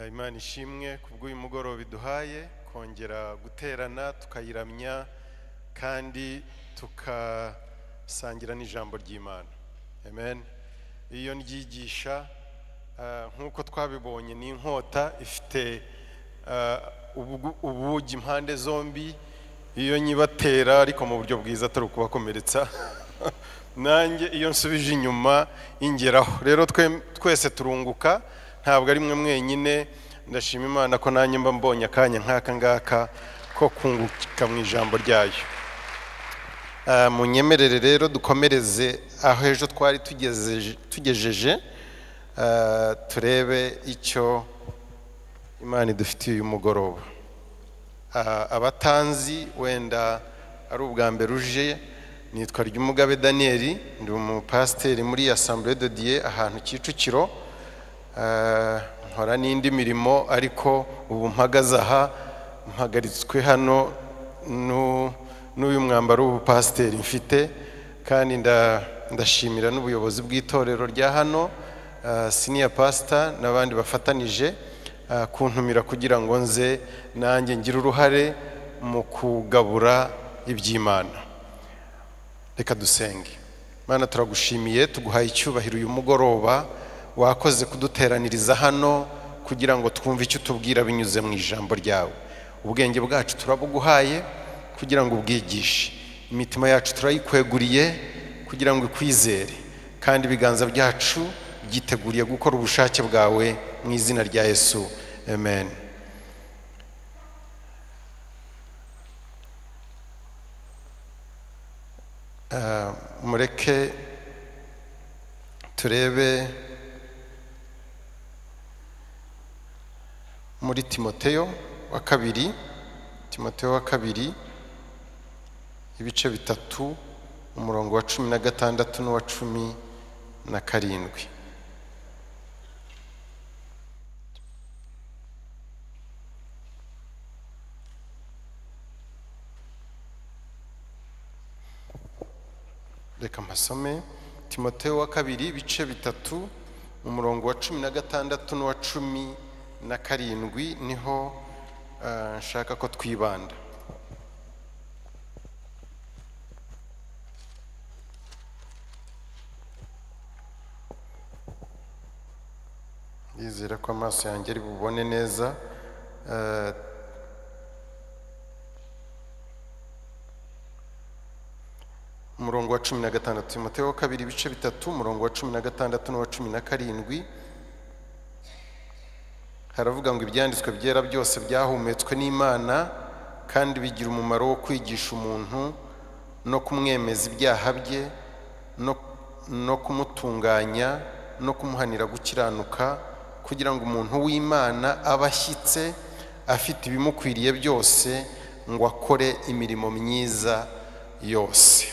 Imana ishimwe kubw'uyu mugoroba iduhaye kongera guterana tukayiramya kandi tukasangira n'ijambo ry'Imana. Amen. Iyo ndyigisha nk'uko twabibonye ni inkota ifite ubugi impande zombi, iyo nyibatera ariko mu buryo bwiza atari ukubakomeretsa nanjye iyo nsubije inyuma ingeraho. Rero twese turunguka, ntabwo ari mwe mwenyine. Ndashima Imana ko nanjye mba mbonye akanya nk'aka ngaka ko kunguka mu ijambo ryayo. Munyemerere rero dukomereze aho ejo twari tugejeje, turebe icyo Imana idufitiye uyu mugoroba. Abatanzi wenda ari ubwa mbere uje, nitwa Ryumugabe Daniel, ndi umupasiteri muri Assemblée de Dieu ahantu Kicukiro. Nkora n'indi mirimo ariko ubu mpagaze aha, mpagaritswe hano n'uyu mwambaro w'ubupasiteri mfite, kandi ndashimira n'ubuyobozi bw'itorero rya hano, senior pastor n'abandi bafatanije kuntumira kugira ngo nze nanjye ngire uruhare mu kugabura iby'Imana. Reka dusenge. Mana, turagushimiye, tuguhaye icyubahiro uyu mugoroba, wakoze kuduteraniriza hano kugira ngo twumve icyo tubwira binyuze mu ijambo ryawe. Ubwenge bwacu turabuguhaye kugira ngo ubwigishe, imitima yacu turayikweguriye kugira ngo ikwizere, kandi ibiganza byacu byiteguriye gukora ubushake bwawe mu izina rya Yesu. Amen. Mureke turebe muri Timoteyo wa kabiri, ibice bitatu, umurongo wa 16 n'uwa 17. Reka mpasome. Timoteyo wa kabiri, ibice bitatu, umurongo wa 16 n'uwa 17 niho nshaka ko twibanda. Yizera ko amaso yanjye ari bubone neza. Umurongo wa 16, Timoteyo wa kabiri, ibice bitatu, umurongo wa 16 n'uwa 17. Haravuga ngo ibyanditswe byera byose byahumetswe n'Imana kandi bigira umumaro wo kwigisha umuntu no kumwemeza ibyaha bye no kumutunganya no kumuhanira gukiranuka, kugira ngo umuntu w'Imana abashyitse afite ibimukwiriye byose ngo akore imirimo myiza yose.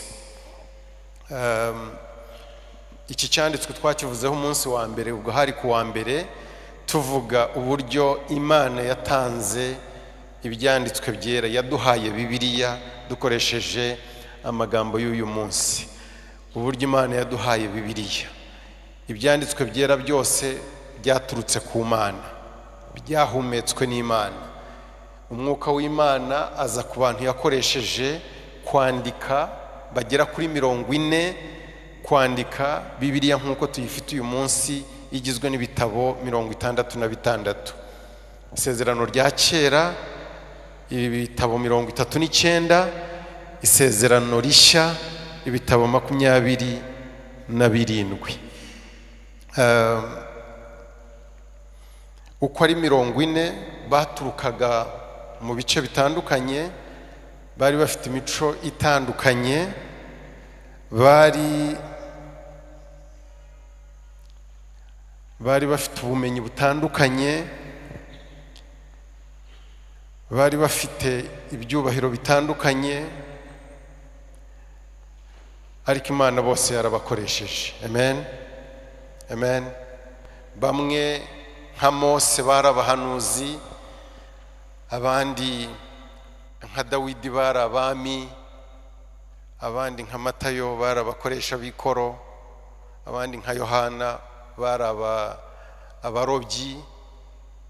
Iki cyanditswe twakivuzeho umunsi wa mbere, ubwo hari ku wa mbere, tuvuga uburyo Imana yatanze ibyanditswe byera, yaduhaye Bibiliya dukoresheje amagambo y'uyu munsi. Uburyo Imana yaduhaye Bibiliya, ibyanditswe byera byose byaturutse ku Mana, byahumetswe n'Imana. Umwuka w'Imana aza ku bantu yakoresheje kwandika, bagera kuri 40, kwandika Bibiliya nk'uko tuyifite uyu munsi, igizwe n'ibitabo 66. Isezerano rya kera ibitabo 39, isezerano rishya ibitabo 27. Uko ari 40 baturukaga mu bice bitandukanye, bari bafite imico itandukanye, bari bafite ubumenyi butandukanye, bari bafite ibyubahiro bitandukanye, ariko Imana bose yarabakoresheje. Amen. Amen. Bamwe nka Mose bari abahanuzi, abandi nka Dawidi bari abami, abandi nka Matayo bari abakoresha b'ikoro, abandi nka Yohana bari abarobyi,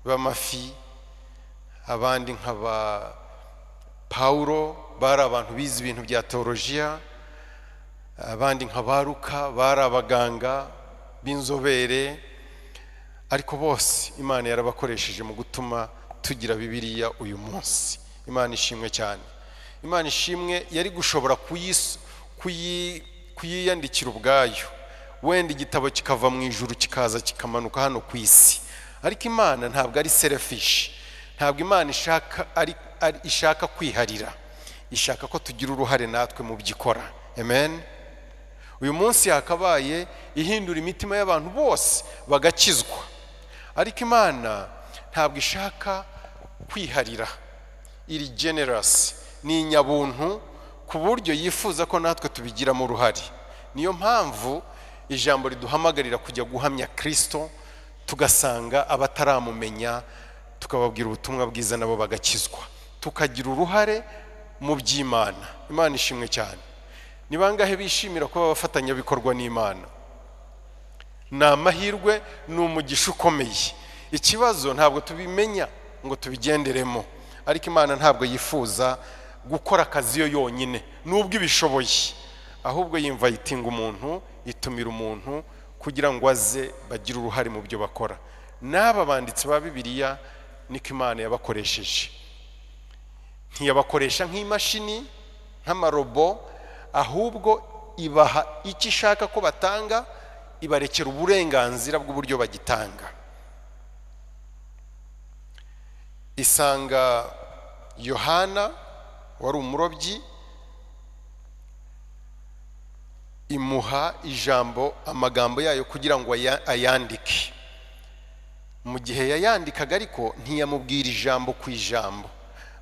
b'amafi, abandi nk'aba Paulo bari abantu bize ibintu bya teolojiya, abandi nka Baruka bari abaganga b'inzobere, ariko bose Imana yarabakoresheje mu gutuma tugira Bibiliya uyu munsi. Imana ishimwe cyane. Imana ishimwe yari gushobora kuyiyandikira ubwayo, wenda igitabo kikava mu ijuru kikaza kikamanuka hano ku isi, ariko Imana ntabwo ari selfish, ntabwo Imana ishaka kwiharira, ishaka ko tugira uruhare natwe mu byikora. Amen. Uyu munsi yakabaye ihindura imitima y'abantu bose bagakizwa, ariko Imana ntabwo ishaka kwiharira, iri generous, ni inyabuntu ku buryo yifuza ko natwe tubigiramo uruhare. Niyo mpamvu ijambo riduhamagarira kujya guhamya Kristo, tugasanga abataramumenya tukababwira ubutumwa bwiza nabo bagakizwa, tukagira uruhare mu by'Imana. Imana ishimwe cyane. Ni bangahe bishimira kuba abafatanyabikorwa n'Imana? Ni amahirwe, ni umugisha ukomeye. Ikibazo ntabwo tubimenya ngo tubigenderemo, ariko Imana ntabwo yifuza gukora akazi yo yonyine nubwo ibishoboye, ahubwo yinvitinga umuntu, itumira umuntu kugira ngo aze bagire uruhare mu byo bakora. N'aba banditsi ba Bibiliya niko Imana yabakoresheje. Ntiyabakoresha nk'imashini, nk'amarobo, ahubwo ibaha icyo ishaka ko batanga, ibarekera uburenganzira bw'uburyo bagitanga. Isanga Yohana wari umurobyi, imuha ijambo, amagambo yayo kugira ngo ayandike. Mu gihe yayandikaga ariko ntiyamubwira ijambo ku ijambo,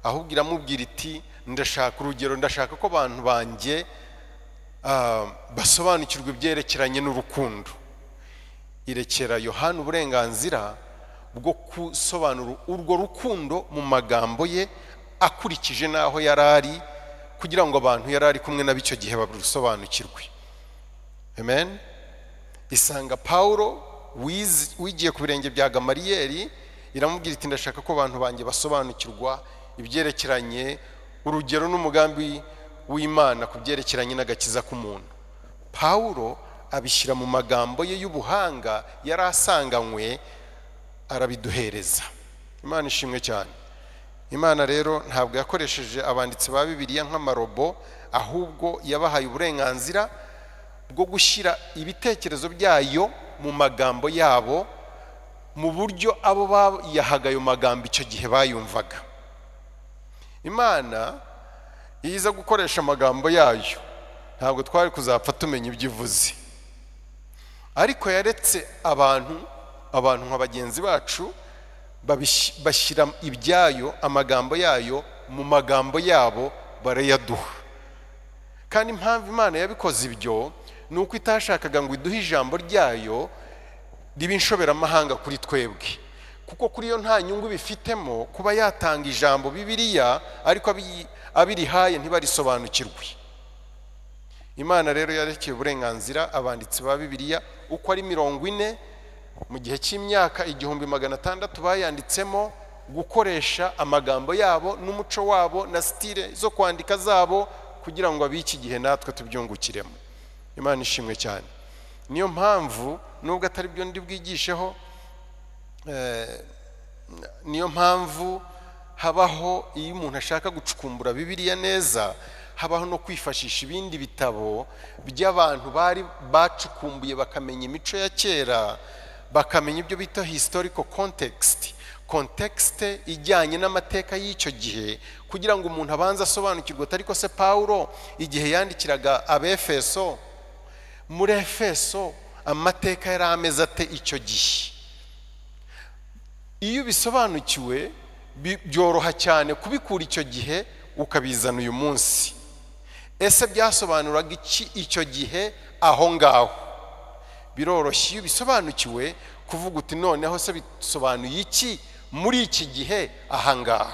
ahubwo iramubwira iti ndashaka urugero, ndashaka ko abantu banjye basobanukirwa ibyerekeranye n'urukundo. Irekera Yohana uburenganzira bwo gusobanura urwo rukundo mu magambo ye akurikije n'aho yari ari, kugira ngo abantu yari ari kumwe nabo icyo gihe barusobanukirwe. Amen. Isanga Paulo wigiye ku birenge bya Gamaliyeli, iramubwira iti ndashaka ko abantu banjye basobanukirwa ibyerekeranye urugero n'umugambi w'Imana ku byerekeranye n'agakiza k'umuntu. Paulo abishyira mu magambo ye y'ubuhanga yari asanganywe, arabiduhereza. Imana ishimwe cyane. Imana rero ntabwo yakoresheje abanditsi ba Bibiliya nk'amarobo, ahubwo yabahaye uburenganzira bwo gushyira ibitekerezo byayo mu magambo yabo, mu buryo abo bayahaga ayo magambo icyo gihe bayumvaga. Imana iza gukoresha amagambo yayo, ntabwo twari kuzapfa tumenya ibyo ivuze, ariko yaretse abantu nka bagenzi bacu bashyira ibyayo, amagambo yayo mu magambo yabo barayaduha. Kandi impamvu Imana yabikoze ibyo ni uko itashakaga ngo iduhe ijambo ryayo ribe inshoberamahanga kuri twebwe, kuko kuri yo nta nyungu bifitemo kuba yatanga ijambo Bibiliya ariko abirihaye ntibarisobanukirwe. Imana rero yarekeye uburenganzira abanditsi ba Bibiliya uko ari 40 mu gihe cy'imyaka 1600 bayanditsemo, gukoresha amagambo yabo n'umuco wabo na style zo kwandika zabo kugira ngo abiki gihe natwe tubyungukiremo. Imana ishimwe cyane. Niyo mpamvu nubwo atari byo ndi bwigisheho, niyo mpamvu habaho, iyo umuntu ashaka gucukumbura Bibiliya neza, habaho no kwifashisha ibindi bitabo by'abantu bari bacukumbuye bakamenya imico ya kera, bakamenya ibyo bita historical context ijyanye n'amateka y'icyo gihe, kugira ngo umuntu abanze asobanukirwe. Ariko se Paulo igihe yandikiraga Abefeso, muri Efeso amateka yari ameze ate icyo gihe? Iyo bisobanukiwe byoroha cyane kubikura icyo gihe ukabizana uyu munsi. Ese byasobanuraga iki icyo gihe aho ngaho? Biroroshye iyo bisobanukiwe kuvuga uti noneho se bisobanuye iki muri iki gihe aha ngaha,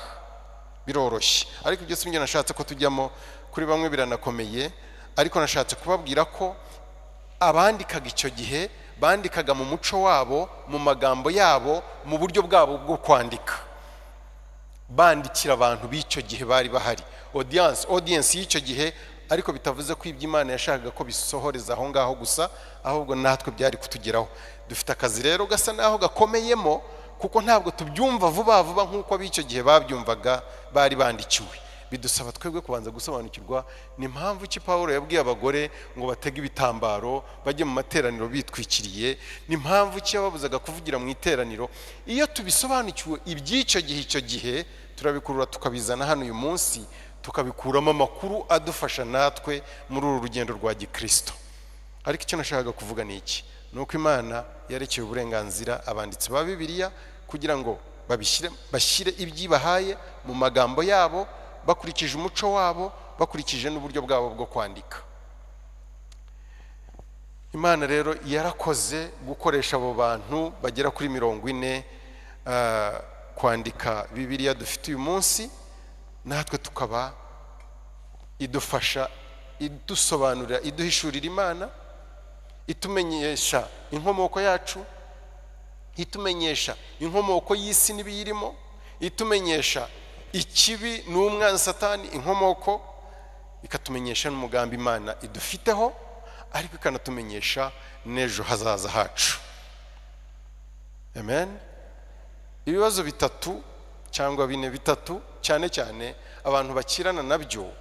biroroshye. Ariko ibyo sinjye nashatse ko tujyamo, kuri bamwe biranakomeye, ariko nashatse kubabwira ko abandikaga icyo gihe bandikaga mu muco wabo, mu magambo yabo, mu buryo bwabo bwo kwandika, bandikira abantu b'icyo gihe bari bahari, audience y'icyo gihe. Ariko bitavuze ko iby'Imana yashakaga ko bisohoreza aho ngaho gusa, ahubwo natwe byari kutugeraho. Dufite akazi rero gasa naho gakomeyemo, kuko ntabwo tubyumva vuba vuba nk'uko ab'icyo gihe babyumvaga bari bandikiwe. Bidusaba twebwe kubanza gusobanukirwa n'impamvu ki Pawulo yabwiye abagore ngo batege ibitambaro bajye mu materaniro bitwikiriye, n'impamvu ki yababuzaga kuvugira mu iteraniro. Iyo tubisobanukiwe iby'icyo gihe, icyo gihe turabikurura tukabizana hano uyu munsi, tukabikuramo amakuru adufasha natwe muri uru rugendo rwa gikristo. Ariko icyo nashakaga kuvuga ni iki, nuko Imana yarekeye uburenganzira abanditsi ba Bibiliya kugira ngo bashyire ibyibahaye mu magambo yabo, bakurikije umuco wabo, bakurikije n'uburyo bwabo bwo kwandika. Imana rero yarakoze gukoresha abo bantu bagera kuri 40 kwandika Bibiliya dufite uyu munsi, natwe tukaba idufasha, idusobanurira, iduhishurira Imana, itumenyesha inkomoko yacu, itumenyesha inkomoko y'isi n'ibiyirimo, itumenyesha ikibi n'umwanzi Satani inkomoko, ikatumenyesha n'umugambi Imana idufiteho, ariko ikanatumenyesha n'ejo hazaza hacu. Amen. Ibibazo bitatu cyangwa bine bitatu cyane cyane abantu bakirana nabyo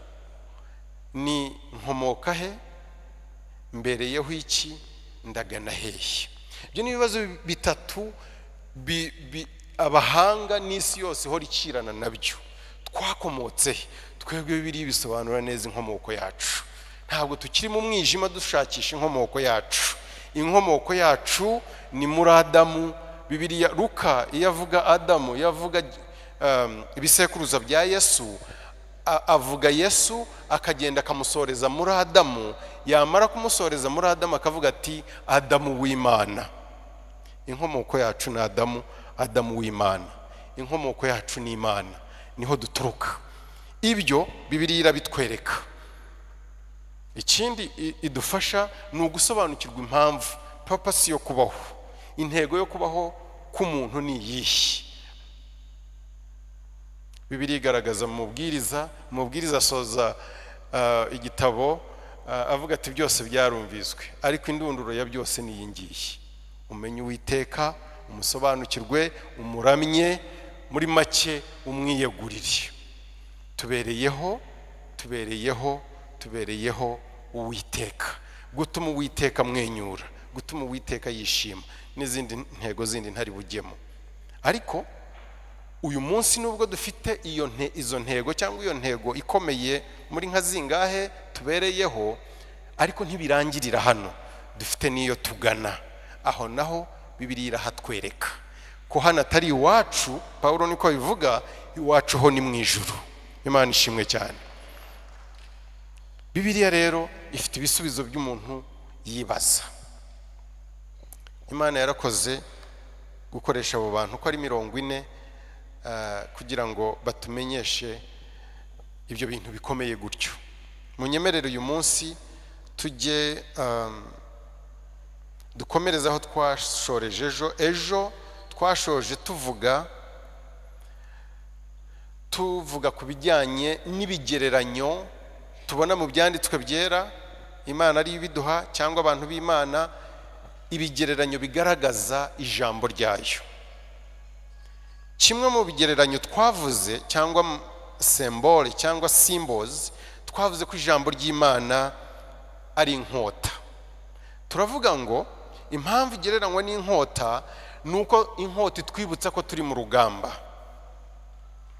ni nkomoka he, mbereyeho iki, ndagana hehe. Ibyo ni ibibazo bitatu abahanga n'isi yose hori kirana nabyo. Twakomotse twebwe Bibiliya bisobanura neza inkomoko yacu. Ntabwo tukiri mu mwijima dushakisha inkomoko yacu. Inkomoko yacu ni muri Adamu. Bibiliya Luka yavuga Adamu, yavuga ibisekuruza bya Yesu, avuga Yesu akagenda akamusoreza muri Adamu, yamara kumusoreza muri Adamu akavuga ati Adamu w'Imana. Inkomoko yacu ni Adamu, Adamu w'Imana. Inkomoko yacu ni Imana, niho duturuka. Ibyo Bibiliya irabitwereka. Ikindi idufasha ni ugusobanukirwa impamvu, purpose yo kubaho, intego yo kubaho k'umuntu ni iyihe. Bibiliya igaragaza mu mubwiriza asoza igitabo avuga ati byose byarumviswe, ariko indunduro ya byose ni iyi ngiyi: umenye Uwiteka, umusobanukirwe, umuramye, muri make umwiyegurire. Tubereyeho Uwiteka, gutuma Uwiteka amwenyura, gutuma Uwiteka yishima, n'izindi ntego zindi ntari bujyemo. Ariko uyu munsi nubwo dufite izo ntego cyangwa iyo ntego ikomeye muri nka zingahe tubereyeho, ariko ntibirangirira hano, dufite niyo tugana. Aho naho Bibiliya irahatwereka ko hano atari iwacu. Pawulo niko bivuga, iwacu ho ni mu ijuru. Imana ishimwe cyane. Bibiliya rero ifite ibisubizo by'umuntu yibaza. Imana yarakoze gukoresha abo bantu ko ari 40 kugira ngo batumenyeshe ibyo bintu bikomeye gutyo. Munyemerere uyu munsi tujye dukomereza aho twashoreje ejo twashoje tuvuga ku bijyanye n'ibigereranyo tubona mu byanditswe byera. Imana ari ibiduha cyangwa abantu b'Imana, ibigereranyo bigaragaza ijambo ryayo. Kimwe mu bigereranyo twavuze cyangwa symbole cyangwa symbols, twavuze ko ijambo ry'Imana ari inkota. Turavuga ngo impamvu igereranywa n'inkota nuko inkota itwibutsa ko turi mu rugamba.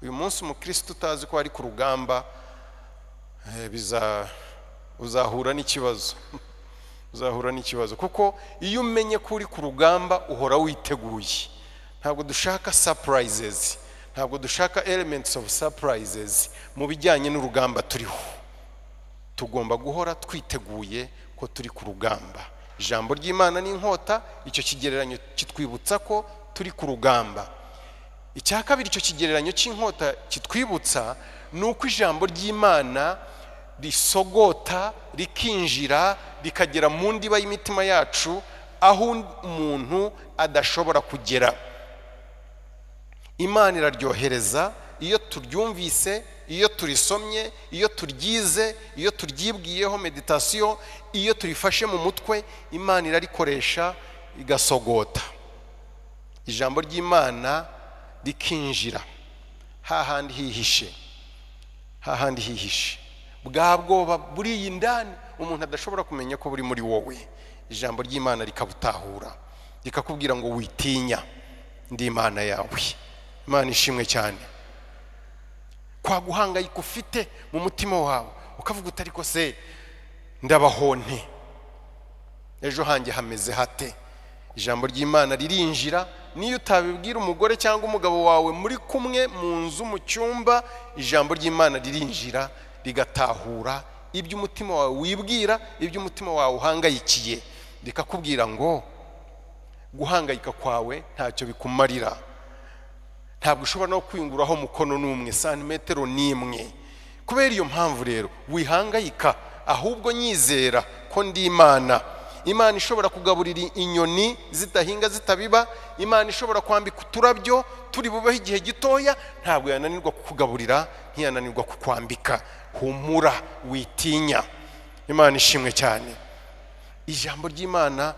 Uyu munsi umukristo utazi ko ari ku rugamba uzahura n'ikibazo. Uzahura n'ikibazo kuko iyo umenye ko uri ku rugamba uhora witeguye. Ntabwo dushaka surprises, ntabwo dushaka elements of surprises mu bijyanye n'urugamba turiho. Tugomba guhora twiteguye ko turi ku rugamba. Ijambo ry'Imana n'inkota, icyo kigereranyo kitwibutsa ko turi ku rugamba. Icya kabiri, icyo kigereranyo cy'inkota kitwibutsa nuko ijambo ry'Imana risogota, rikinjira, rikagera mu ndiba y'imitima yacu, aho umuntu adashobora kugera. Imana iraryohereza iyo turyumvise, iyo turisomye, iyo turyize, iyo turyibwiyeho meditation, iyo turifashe mu mutwe, Imana irarikoresha igasogota. Ijambo ry'Imana rikinjira hahandi hihishe, hahandi hihishe, bwa bwoba buri indani umuntu adashobora kumenya ko buri muri wowe. Ijambo ry'Imana rikabutahura, rikakubwira ngo witinya, ndi Imana yawe. Imana ishimwe cyane. Kwa guhangayika ufite mu mutima wawe ukavuga utari ko se ndabahonte, ejo hanjye hameze hate? Ijambo ry'Imana ririnjira. Niyo utabibwira umugore cyangwa umugabo wawe muri kumwe mu nzu mu cyumba, ijambo ry'Imana ririnjira rigatahura ibyo umutima wawe wibwira, ibyo umutima wawe uhangayikiye, rikakubwira ngo guhangayika kwawe ntacyo bikumarira. Ntabwo ushobora no kwinguraho mukono n'umwe, santimetero n'imwe. Kubera iyo mpamvu rero wihangayika, ahubwo nyizera ko ndi Imana. Imana ishobora kugaburira inyoni zitahinga zitabiba, Imana ishobora kwambika uturabyo turi bubeho igihe gitoya, ntabwo yananirwa kukugaburira, ntiyananirwa kukwambika. Humura, witinya. Imana ishimwe cyane. Ijambo ry'Imana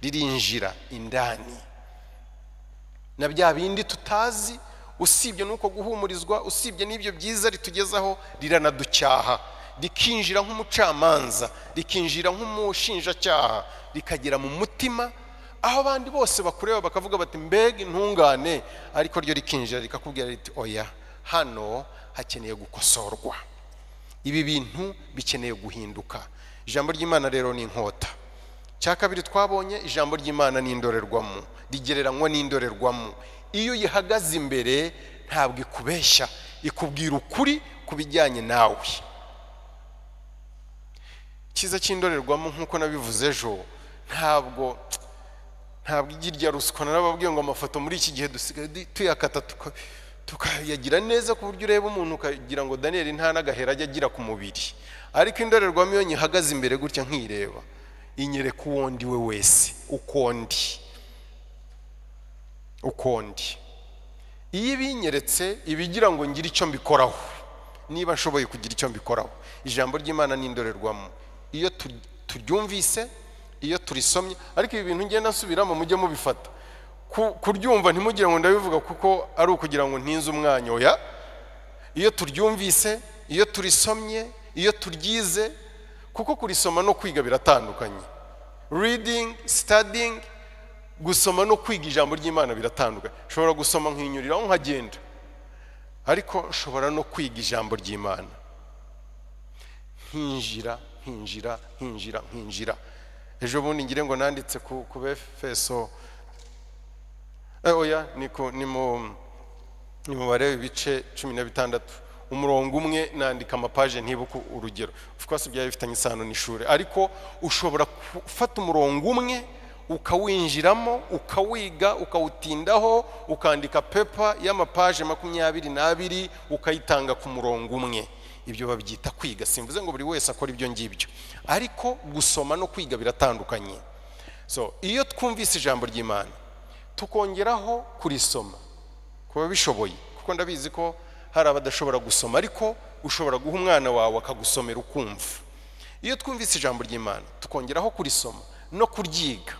ririnjira indani, na bya bindi tutazi, usibye nuko guhumurizwa, usibye n'ibyo byiza ritugezaho, riranaducyaha, rikinjira nk'umucamanza, rikinjira nk'umushinjacyaha, rikagera mu mutima aho abandi bose bakureba bakavuga bati mbega intungane, ariko ryo rikinjira rikakubwira riti oya, hano hakeneye gukosorwa, ibi bintu bikeneye guhinduka. Ijambo ry'Imana rero ni inkota. Cya kabiri twabonye, ijambo ry'Imana ni indorerwamo, rigereranywa n'indorerwamo. Iyo yihagaze imbere ntabwo ikubeshya, ikubwira ukuri ku bijyanye nawe. Kiza cy'indorerwamo nk'uko nabivuze ejo, ntabwo igirya ruswa. Narababwiye ngo amafoto muri iki gihe dusigaye tuyakata tukayagira neza ku buryo ureba umuntu ukagira ngo Daniel nta n'agahera ajya agira ku mubiri, ariko indorerwamo iyo nyihagaze imbere gutya nkireba, inyereka uwo ndi we wese, uko ndi. Iyo ibinyeretse ibigira ngo ngire icyo mbikoraho, niba nshoboye kugira icyo mbikoraho. Ijambo ry'Imana ni indorerwamo. Iyo turyumvise, iyo turisomye, ariko ibi bintu ngenda nsubiramo mujye mubifata, kuryumva ntimugire ngo ndabivuga kuko ari ukugira ngo ntinze umwanya. Oya, iyo turyumvise, iyo turisomye, iyo turyize, kuko kurisoma no kwiga biratandukanye. Reading, studying, gusoma no kwiga ijambo ry'Imana biratandukanye. Nshobora gusoma nkinyuriraho nkagenda, ariko nshobora no kwiga ijambo ry'Imana, nkinjira. Ejo bundi ngire ngo nanditse ku Befeso, oya, ni mu bareba ibice 16, umurongo umwe nandika amapaje ntibuka urugero. Of course byari bifitanye isano n'ishuri, ariko ushobora gufata umurongo umwe ukawinjiramo, ukawiga, ukawutindaho, ukandika pepa y'amapaje 22 ukayitanga ku murongo umwe. Ibyo babyita kwiga. Simvuze ngo buri wese akora ibyo ngibyo, ariko gusoma no kwiga biratandukanye. So iyo twumvise ijambo ry'Imana tukongeraho kurisoma, kuba bishoboye, kuko ndabizi ko hari abadashobora gusoma, ariko ushobora guha umwana wawe akagusomera ukumva. Iyo twumvise ijambo ry'Imana tukongeraho kurisoma no kuryiga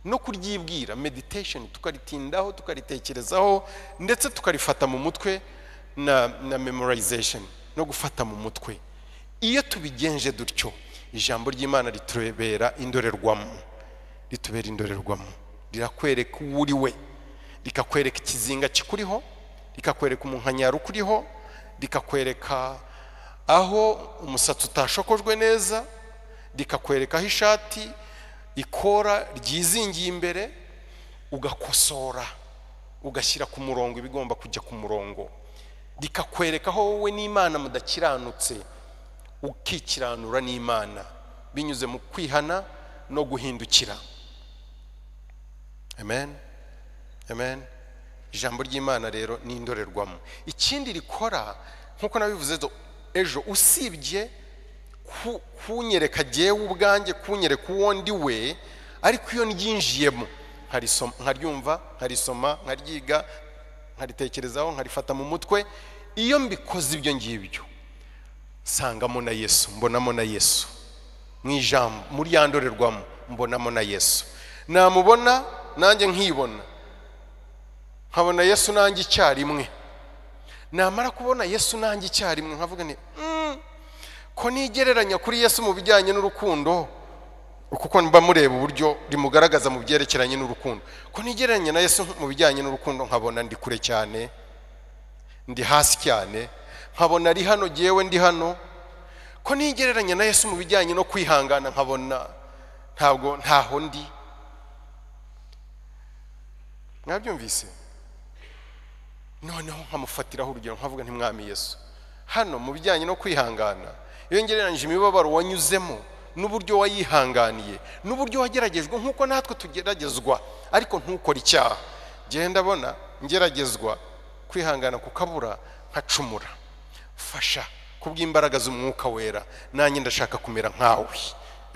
no kuryibwira, meditation, tukaritindaho, tukaritekerezaho, ndetse tukarifata mu mutwe na memorization, no gufata mu mutwe. Iyo tubigenje dutyo, ijambo ry'Imana ritubera indorerwamo, rirakwereka uwo uri we, rikakwereka ikizinga kikuriho, rikakwereka umunkanyaro ukuriho, rikakwereka aho umusatsi utashokojwe neza, rikakwereka aho ishati ikora ryizingiye imbere, ugakosora, ugashyira ku murongo ibigomba kujya ku murongo. Rikakwereka aho wowe n'Imana mudakiranutse, ukikiranura n'Imana binyuze mu kwihana no guhindukira. Amen. Ijambo ry'Imana rero ni indorerwamo. Ikindi rikora, nkuko nabivuze ejo, usibye kunyereka jyewe ubwanjye, kunyereka uwo ndi we, ariko iyo ryinjiyemo nkaryumva, nkarisoma, nkaryiga, nkaritekerezaho, nkarifata mu mutwe. Iyo mbikoze ibyo ngibyo sangamo na Yesu, mbonamo na Yesu mu ijambo, muri ya ndorerwamo mbonamo na Yesu. Namubona nanjye nkibona, nkabona Yesu nanjye icyarimwe. Namara kubona Yesu nanjye icyarimwe nkavuga nti ko nigereranya kuri Yesu mu bijyanye n'urukundo, kuko mba mureba uburyo rimugaragaza mu byerekeranye n'urukundo, ko nigereranya na Yesu mu bijyanye n'urukundo nkabona ndi kure cyane, ndi hasi cyane. Nkabona ari hano, jyewe ndi hano. Ko nigereranya na Yesu mu bijyanye no kwihangana nkabona ntaho ndi. Mwabyumvise? Noneho nkamufatiraho urugero nkavuga nti Mwami Yesu, hano mu bijyanye no kwihangana, iyo ngereranyije imibabaro wanyuzemo n'uburyo wayihanganiye, n'uburyo wageragejwe nk'uko natwe tugeragezwa, ariko ntukore icyaha, genda bona ngeragezwa kwihangana kukabura, nkacumura. Fasha kubw'imbaraga z'Umwuka Wera, nanjye ndashaka kumera nkawe.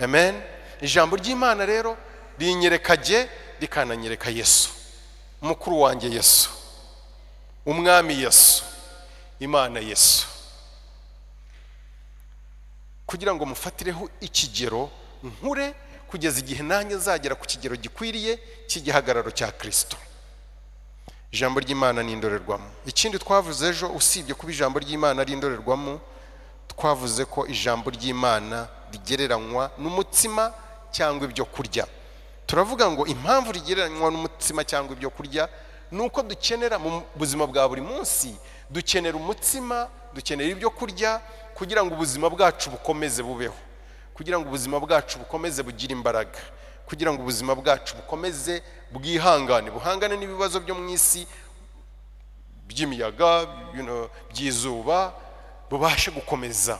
Amen. Ijambo ry'Imana rero rinyereka jye, rikananyereka Yesu, mukuru wanjye Yesu, umwami Yesu, Imana Yesu, kugira ngo mufatireho ikigero nkure kugeza igihe nanjye nzagera ku kigero gikwiriye cy'igihagararo cya Kristo. Ijambo ry'Imana ni indorerwamo. Ikindi twavuze ejo, usibye kuba ijambo ry'Imana ari indorerwamo, twavuze ko ijambo ry'Imana rigereranywa n'umutsima cyangwa ibyo kurya. Turavuga ngo impamvu rigereranywa n'umutsima cyangwa ibyo kurya nuko dukenera mu buzima bwa buri munsi, dukenera umutsima, dukenera ibyo kurya kugira ngo ubuzima bwacu bukomeze bubeho, kugira ngo ubuzima bwacu bukomeze bugire imbaraga, kugira ngo ubuzima bwacu bukomeze bwihangane, buhangane n'ibibazo byo mu isi by'imiyaga, by'izuba, bubashe gukomeza.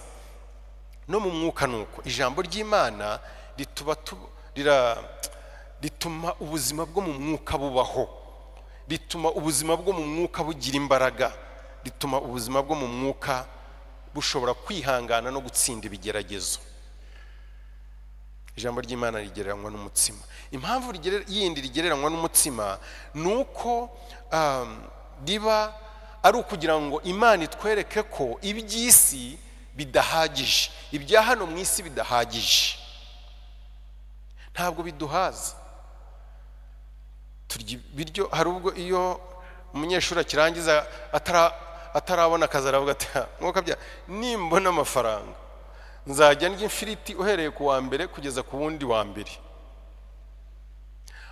No mu mwuka nuko ijambo ry'Imana rituma ubuzima bwo mu mwuka bubaho, rituma ubuzima bwo mu mwuka bugira imbaraga, rituma ubuzima bwo mu mwuka bushobora kwihangana no gutsinda ibigeragezo. Ijambo ry'Imana rigereranywa n'umutsima. Impamvu yindi rigereranywa n'umutsima nuko riba ari ukugira ngo Imana itwereke ko iby'isi bidahagije, ibya hano mu isi bidahagije, ntabwo biduhaza. Turya ibiryo, hari ubwo iyo umunyeshuri akirangiza atarabona akazi aravuga ati mwuka bya nimbona amafaranga nzajya ndya ifiriti uhereye ku wa mbere kugeza ku wundi wa mbere.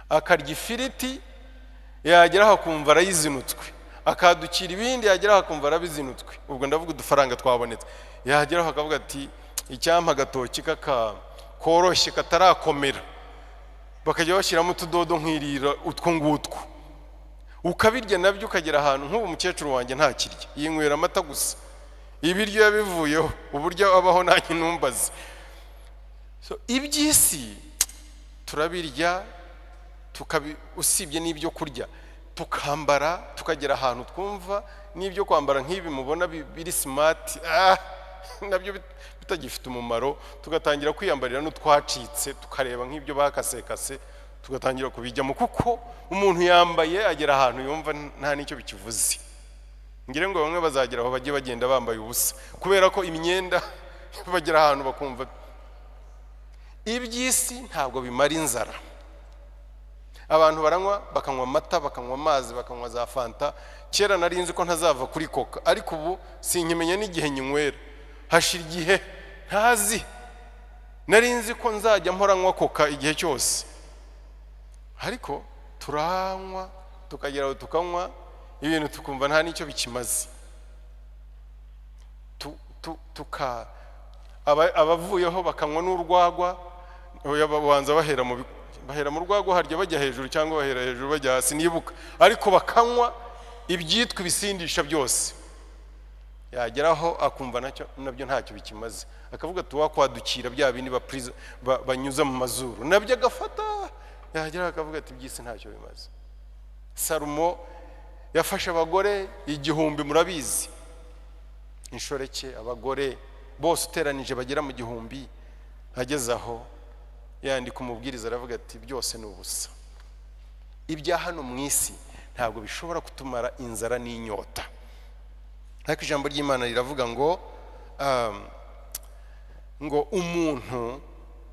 Akarya ifiriti yageraho akumva arayizinutswe, akadukira ibindi yageraho akumva arabizinutswe. Ubwo ndavuga udufaranga twabonetse. Yageraho akavuga ati icyampa agatoki koroshye katarakomera, bakajya bashyiramo utudodo nk'irira utwo ngutwo, ukabirya nabyo ukagera ahantu. nk'ubu umukecuru wanjye ntakirya, yinywera amata gusa, ibiryo yabivuyeho, uburyo abaho nanjye numbaze. Iby'isi turabirya, usibye n'ibyo kurya, tukambara, tukagera ahantu twumva n'ibyo kwambara nk'ibi mubona biri smart, nabyo bitagifite umumaro, tugatangira kwiyambarira n'utwacitse, tukareba nk'ibyo bakasekase, tugatangira kubijyamo, kuko umuntu yambaye agera ahantu yumva nta n'icyo bikivuze. Ngire ngo bamwe bazagera aho bajye bagenda bambaye ubusa, kubera ko imyenda bagera ahantu bakumva. Iby'isi ntabwo bimara inzara. Abantu baranywa, bakanywa amata, bakanywa amazi, bakanywa za fanta. Kera nari nzi ko ntazava kuri koka, ariko ubu sinkimenya n'igihe nyinywera. Hashira igihe ntazi, nari nzi ko nzajya mporanywa koka igihe cyose, ariko turanywa, tukageraho tukanywa ibintu tukumva nta n'icyo bikimaze. Abavuyeho bakanywa n'urwagwa, babanza bahera mu rwagwa harya bajya hejuru, cyangwa bahera hejuru bajya hasi, nibuka, ariko bakanywa ibyitwa ibisindisha byose. Yageraho akumva nabyo ntacyo bikimaze, akavuga tuwakwadukira bya bindi banyuza mu mazuru, nabyo agafata. Yageraho akavuga ati iby'isi ntacyo bimaze. Salomo yafashe abagore 1000, murabizi, inshoreke, abagore, bose uteranije bagera mu 1000, ageze aho yandika umubwiriza aravuga ati byose ni ubusa. Ibya hano mu isi ntabwo bishobora kutumara inzara n'inyota, ariko ijambo ry'Imana riravuga ngo umuntu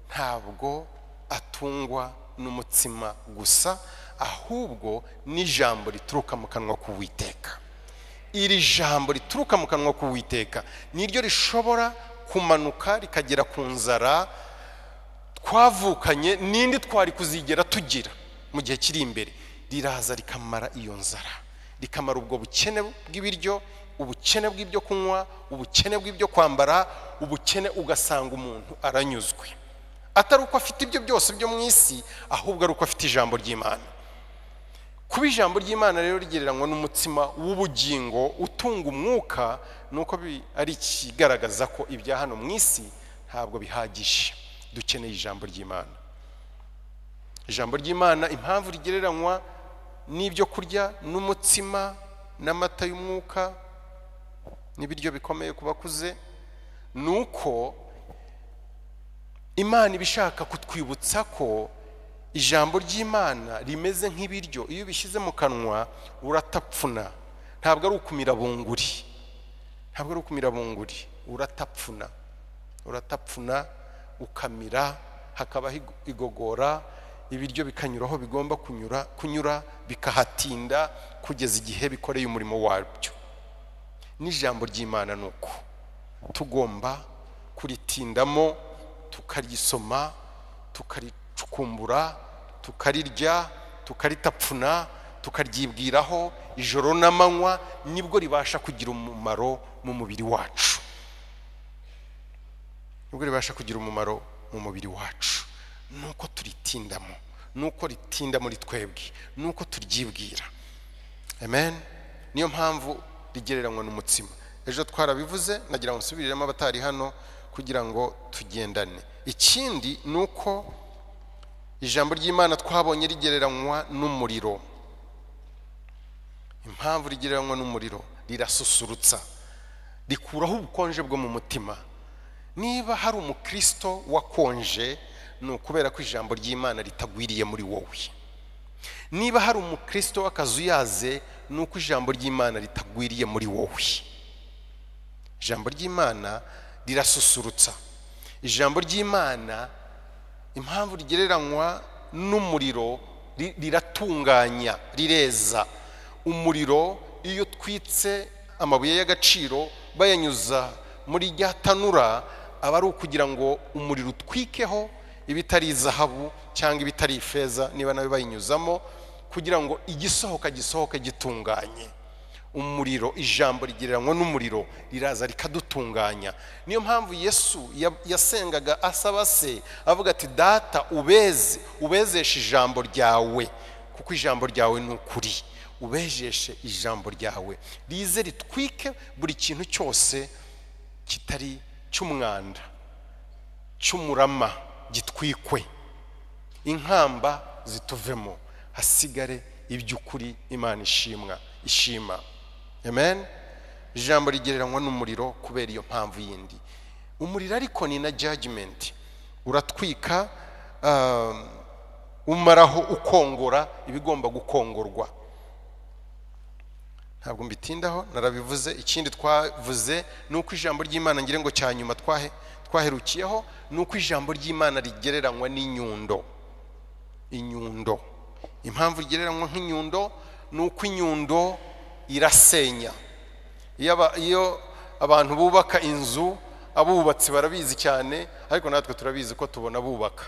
ntabwo atungwa n'umutsima gusa, ahubwo n'ijambo rituruka mu kanwa k'Uwiteka. Iri jambo rituruka mu kanwa k'Uwiteka niryo rishobora kumanuka rikagera ku nzara twavukanye n'indi twari kuzigera tugira mu gihe kiri imbere. Riraza rikamara iyo nzara, rikamara ubwo bukene bw'ibiryo, ubukene bw'ibyo kunywa, ubukene bw'ibyo kwambara, ubukene ugasanga umuntu aranyuzwe, atari uko afite ibyo byose byo mu isi, ahubwo ari uko afite ijambo ry'Imana. Kuba ijambo ry'Imana rero rigereranywa n'umutsima w'ubugingo utunga umwuka, nuko ari ikigaragaza ko ibya hano mu isi ntabwo bihagije, dukeneye ijambo ry'Imana. Ijambo ry'Imana impamvu rigereranywa n'ibyo kurya n'umutsima n'amata y'umwuka n'ibiryo bikomeye ku bakuze, nuko Imana ibishaka kutwibutsa ko ijambo ry'Imana rimeze nk'ibiryo, iyo bishyize mu kanwa uratapfuna, ntabwo ari ukumira bunguri, ntabwo ari ukumira bunguri, uratapfuna ukamira, hakabaho igogora, ibiryo bikanyuraho bigomba kunyura bikahatinda kugeza igihe bikoreye umurimo wabyo. N'ijambo ry'Imana nuko tugomba kuritindamo, tukarisoma, tukaricukumbura, tukarirya, tukaritapfuna, tukaryibwiraho ijoro n'amanywa, nibwo ribasha kugira umumaro mu mubiri wacu, nibwo ribasha kugira umumaro mu mubiri wacu. Nuko turitindamo, nuko ritinda muri twebwe, nuko turyibwira. Amen. Niyo mpamvu rigereranywa n'umutsima. Ejo twarabivuze, nagira ngo nsubiriremo abatari hano kugira ngo tugendane. Ikindi nuko ijambo ry'Imana twabonye rigereranywa n'umuriro. Impamvu rigereranywa n'umuriro, rirasusurutsa, rikuraho ubukonje bwo mu mutima. Niba hari umukristo wakonje, ni ukubera ko ijambo ry'Imana ritagwiriye muri wowe. Niba hari umukristo w'akazuyaze, ni uko ijambo ry'Imana ritagwiriye muri wowe. Ijambo ry'Imana rirasusurutsa. Ijambo ry'Imana impamvu rigereranywa n'umuriro, riratunganya, rireza. Umuriro iyo twitse amabuye y'agaciro bayanyuza muri rya tanura, aba ari ukugira ngo umuriro utwikeho ibitari zahabu cyangwa ibitari ifeza, niba nawe bayinyuzamo, kugira ngo igisohoka gitunganye. Umuriro, ijambo rigereranywa n'umuriro, riraza rikadutunganya. Niyo mpamvu Yesu yasengaga asaba se avuga ati, data ubezeshe ijambo ryawe, kuko ijambo ryawe ni ukuri. Ubejeshe ijambo ryawe, rize ritwike buri kintu cyose kitari cy'umwanda, cy'umurama, gitwikwe, inkamba zituvemo, hasigare iby'ukuri Imana ishima. Amen. Ijambo rigereranywa n'umuriro kubera iyo mpamvu yindi. Umuriro ariko ni na judgment, uratwika, umaraho ukongora ibigomba gukongorwa. Ntabwo mbitindaho, narabivuze. Ikindi twavuze nuko ijambo ry'Imana ngire ngo cyanyuma twaherukiyeho, nuko ijambo ry'Imana rigereranywa n'inyundo. Inyundo, impamvu rigereranywa nk'inyundo, nuko inyundo irasenya. Iyo abantu bubaka inzu, abubatsi barabizi cyane, ariko natwe turabizi ko tubona bubaka,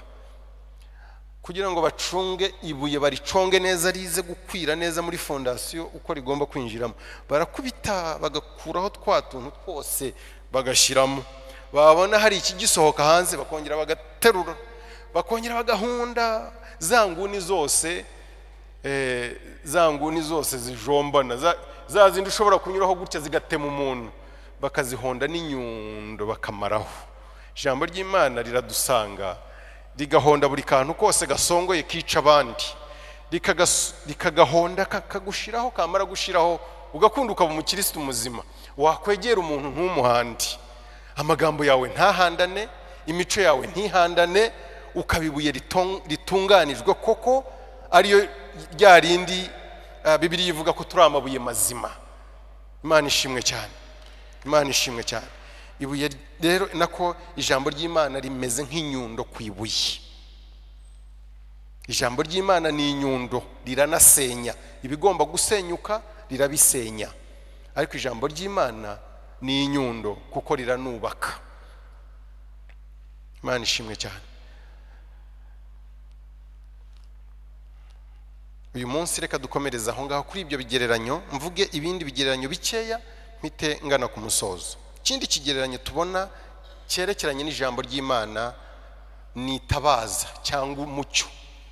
kugira ngo bacunge ibuye, bariconge neza, rize gukwira neza muri fondasiyo uko rigomba kwinjiramo, barakubita bagakuraho twa tuntu twose bagashyiramo. Babona hari ikigisohoka hanze, bakongera bagaterura, bakongera bagahunda za nguni zose zijombana, za zindi ushobora kunyuraho gutya zigatema umuntu, bakazihonda n'inyundo bakamaraho. Ijambo ry'Imana riradusanga, rigahonda buri kantu kose gasongoye kica abandi, rikagahonda kakagushiraho, kamara gushiraho ugakunda ukaba umukristo muzima. Wakwegera umuntu ntumuhandi, amagambo yawe ntahandane, imico yawe ntihandane, ukabibuye ritunganijwe koko ariyo rya rindi Bibiliya ivuga ko turi amabuye mazima. Imana ishimwe cyane, Imana ishimwe cyane. Ibuye rero nako ijambo ry'Imana rimeze nk'inyundo ku ibuye. Ijambo ry'Imana ni inyundo, riranasenya ibigomba gusenyuka, rirabisenya. Ariko ijambo ry'Imana ni inyundo kuko riranubaka. Imana ishimwe cyane. Uyu munsi reka dukomereza aho ngaho kuri ibyo bigereranyo, mvuge ibindi bigereranyo bikeya mpite ngana ku musozo. Ikindi kigereranyo tubona cyerekeranye n'ijambo ry'Imana ni itabaza cyangwa umucyo,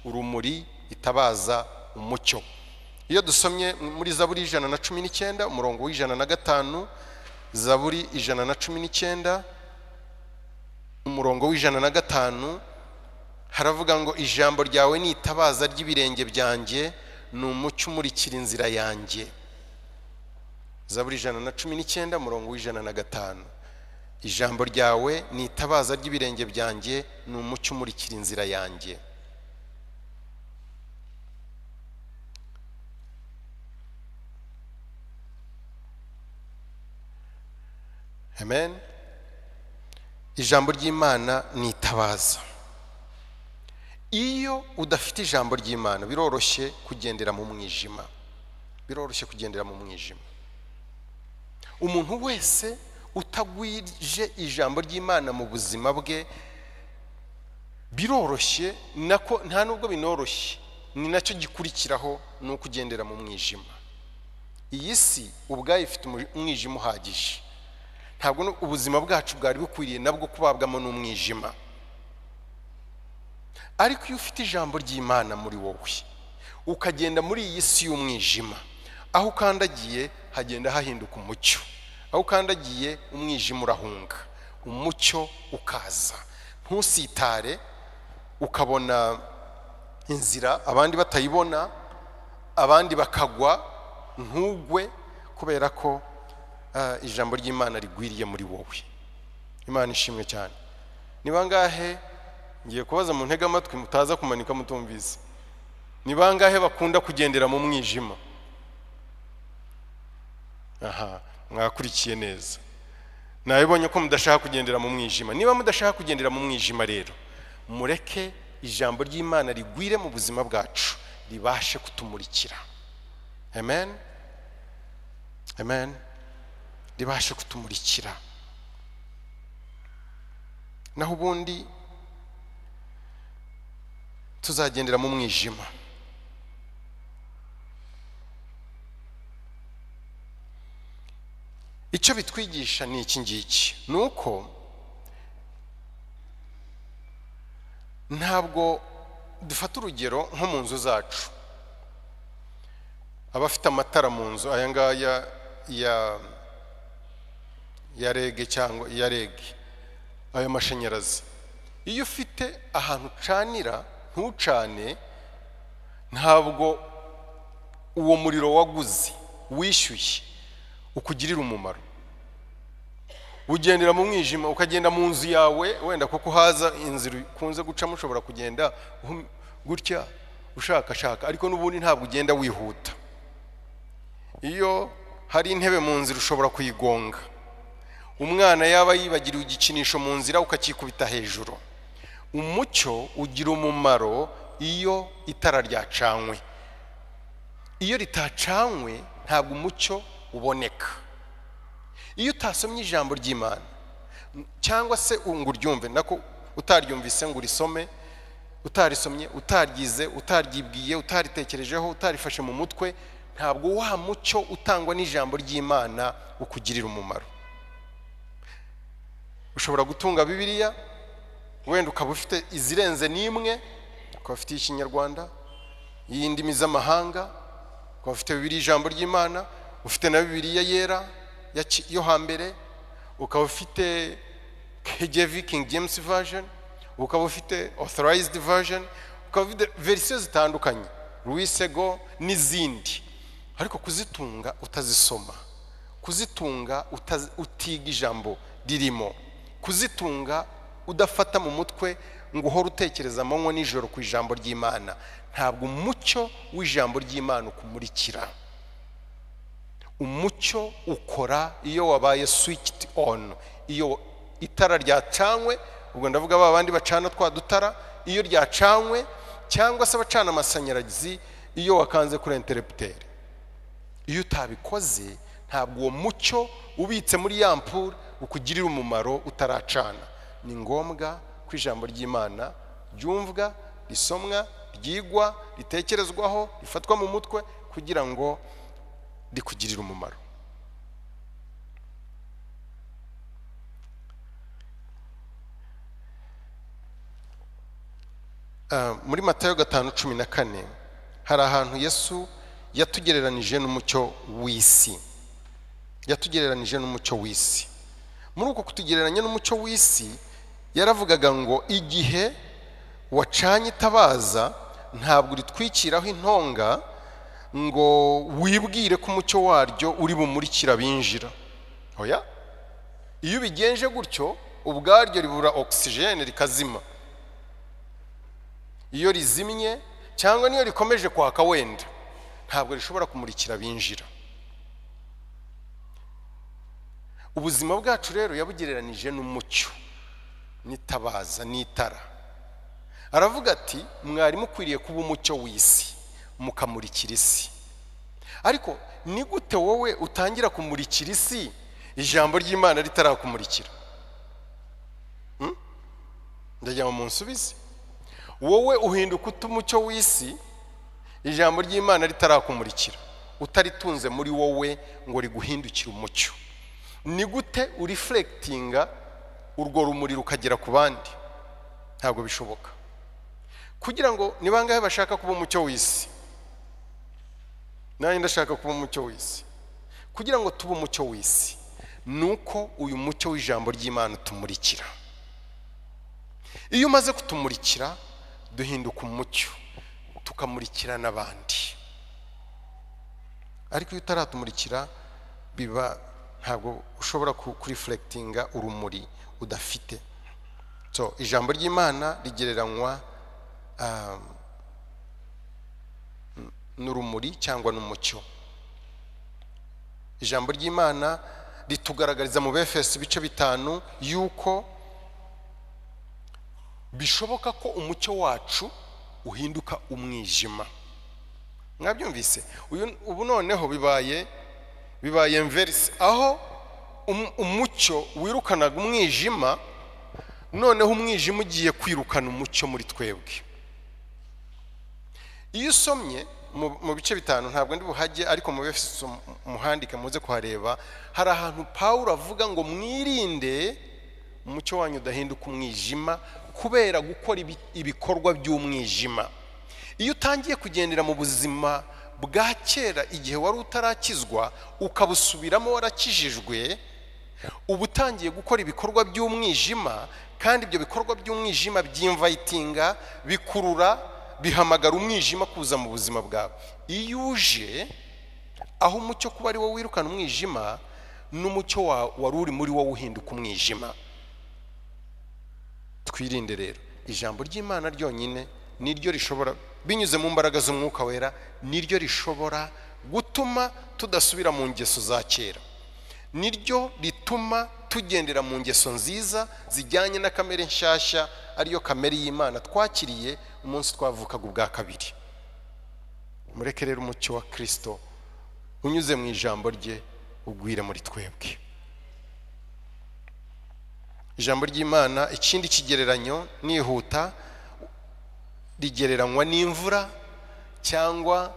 urumuri, itabaza, umucyo. Iyo dusomye muri Zaburi 119 umurongo w'105, Zaburi 119 umurongo w'105, haravuga ngo ijambo ryawe ni itabaza ry'ibirenge byanjye, ni umucyo umurikira inzira yanjye. Zaburi 119 umurongo w'105, ijambo ryawe ni itabaza ry'ibirenge byanjye, ni umucyo umurikira inzira yanjye. Amen. Ijambo ry'Imana ni itabaza. Iyo udafite ijambo ry'Imana biroroshye kugendera mu mwijima, biroroshye kugendera mu mwijima. Umuntu wese utagwije ijambo ry'Imana mu buzima bwe biroroshye, nako nta nubwo binoroshye, ni nacyo gikurikiraho, ni ukugendera mu mwijima. Iyi si ubwayo ifite umwijima uhagije, ntabwo ubuzima bwacu bwari bukwiriye nabwo kubabwamo n'umwijima. Ariko iyo ufite ijambo ry'Imana muri wowe ukagenda muri iyi si y'umwijima, aho ukandagiye hagenda hahinduka umucyo, aho ukandagiye umwijima urahunga, umucyo ukaza. Ntusitare ukabona inzira abandi batayibona, abandi bakagwa, ntugwe, kubera ko ijambo ry'Imana rigwiriye muri wowe. Imana ishimwe cyane. Ni bangahe, ngiye kubaza mu ntege amatwi mutaza kumanika mutumvise, ni bangahe bakunda kugendera mu mwijima? Aha, mwakurikiye neza. Nabibonye ko mudashaka kugendera mu mwijima. Niba mudashaka kugendera mu mwijima rero, mureke ijambo ry'Imana rigwire mu buzima bwacu, ribashe kutumurikira. Amen. Amen. Ribashe kutumurikira. Naho ubundi tuzagendera mu mwijima. Icyo bitwigisha ni iki ngiki, nuko ntabwo dufata urugero nko mu nzu zacu. Abafite amatara mu nzu, aya ngaya ya rege cyangwa ya rege, aya mashanyarazi, iyo ufite ahantu ucanira ntucane, ntabwo uwo muriro waguze wishyuye ukugirira umumaro. Ugendera mu mwijima, ukagenda mu nzu yawe, wenda kuko haza inzira kunze gucamo, ushobora kugenda gutya ushakashaka, ariko n'ubundi ntabwo ugenda wihuta. Iyo hari intebe mu nzira ushobora kuyigonga, umwana yaba yibagiriwe igikinisho mu nzira ukakikubita hejuru. Umucyo ugira umumaro iyo itara ryacanywe. Iyo ritacanywe ntabwo umucyo uboneka. Iyo utasomye ijambo ry'Imana, cyangwa se ngo uryumve, nako utaryumvise ngo urisome, utarisomye, utaryize, utaryibwiye, utaritekerejeho, utarifashe mu mutwe, ntabwo wa mucyo utangwa n'ijambo ry'Imana ukugirira umumaro. Ushobora gutunga Bibiliya, wenda ukaba ufite izirenze n'imwe, ukaba ufite Ikinyarwanda, y'indimi z'amahanga, ukaba ufite Bibiliya ijambo ry'Imana, ufite na Bibiliya yera yo hambere, ukaba ufite KJV, King James Version, ukaba ufite Authorized Version, ukaba ufite verisiyo zitandukanye, Louis Sego n'izindi. Ariko kuzitunga utazisoma, kuzitunga utiga ijambo ririmo, kuzitunga udafata mu mutwe ngo uhore utekereza amanywa n'ijoro ku ijambo ry'Imana. Ntabwo umucyo w'ijambo ry'Imana ukumurikira. Umucyo ukora iyo wabaye switched on, iyo itara ryacanywe, ubwo ndavuga babandi bacana twa dutara, iyo ryacanywe, cyangwa se bacana amashanyarazi iyo wakanze kuri interrupteur. Iyo utabikoze ntabwo uwo mucyo ubitse muri ya ampure ukugirira umumaro utaracana. Ni ngombwa ko ijambo ry'Imana ryumvwa, risomwa, ryigwa, ritekerezwaho, rifatwa mu mutwe kugira ngo rikugirire umumaro. Muri Matayo 5:14 hari ahantu Yesu yatugereranije n'umucyo w'isi. Yatugereranije n'umucyo w'isi. Muri uko kutugereranya n'umucyo w'isi yaravugaga ngo igihe wacanye itabaza ntabwo ritwikiraho intonga ngo wibwire ko umucyo waryo uri bumurikira binjira. Oya, iyo bigenje gutyo ubwaryo ribura oxygene rikazima. Iyo rizimye cyangwa niyo rikomeje kwaka wenda ntabwo rishobora kumurikira binjira. Ubuzima bwacu rero yabugereranije n'umucyo n'itabaza n'itara. Aravuga ati mwari mukwiriye kuba umucyo w'isi mukamurikira isi. Ariko ni gute wowe utangira kumurikira isi ijambo ry'Imana ritarakumurikira? Ndagira mu nsubize. Wowe uhinduka umucyo w'isi ijambo ry'Imana ritarakumurikira, utaritunze muri wowe ngo riguhindukire umucyo. Ni gute ureflectinga urwo rumuri rukagera ku bandi? Ntabwo bishoboka. Kugira ngo ni bangahe bashaka kuba umucyo w'isi? Nanjye ndashaka kuba umucyo w'isi. Kugira ngo tube umucyo w'isi nuko uyu mucyo w'ijambo ry'Imana tumurikira. Iyo umaze kutumurikira duhinduka umucyo tukamurikira n'abandi. Ariko iyo utaratumurikira biba ntabwo ushobora kureflectinga urumuri udafite. So ijambo ry'Imana rigereranywa n'urumuri cyangwa n'umucyo. Ijambo ry'Imana ritugaragariza mu Befeso 5 yuko bishoboka ko umucyo wacu uhinduka umwijima. Mwabyumvise? Ubu noneho bibaye inverse, aho umucyo wirukanaga umwijima, noneho umwijima ugiye kwirukana umucyo muri twebwe. Iyo usomye mu bice 5 ntabwo ndi buhajye, ariko mu Befeso muhandika muze kuhareba, hari ahantu Paulo avuga ngo mwirinde umucyo wanyu udahinduka umwijima kubera gukora ibikorwa by'umwijima. Iyo utangiye kugendera mu buzima bwa kera igihe wari utarakizwa ukabusubiramo warakijijwe, uba utangiye gukora ibikorwa by'umwijima, kandi ibyo bikorwa by'umwijima byinvitinga, bikurura, bihamagara umwijima kuza mu buzima bwawe. Iyo uje aho umucyo kuba ari wowe wirukana umwijima, n'umucyo wari uri muri wowe uhinduka umwijima. Twirinde rero ijambo ry'Imana ryonyine niryo rishobora, binyuze mu mbaraga z'Umwuka Wera, niryo rishobora gutuma tudasubira mu ngeso za kera. Niryo rituma tugendera mu ngeso nziza zijyanye na kamere nshyashya, ariyo kamere y'Imana twakiriye umunsi twavukaga ubwa kabiri. Mureke rero umucyo wa Kristo unyuze mu ijambo rye ugwire muri twebwe. Ijambo ry'Imana ikindi kigereranyo nihuta rigereranywa n'imvura cyangwa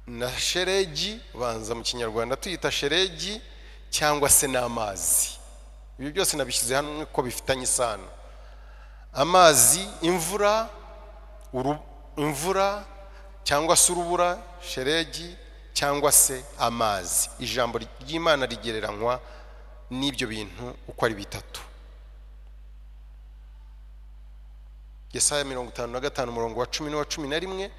na sheregi, banza mu Kinyarwanda tuyita sheregi, cyangwa se n'amazi. Ibi byose nabishyize hano ko bifitanye isano. Amazi, imvura cyangwa se urubura, sheregi cyangwa se amazi. Ijambo ry'Imana rigereranywa n'ibyo bintu uko ari bitatu. Yesaya 55 umurongo wa 10 n'uwa 11,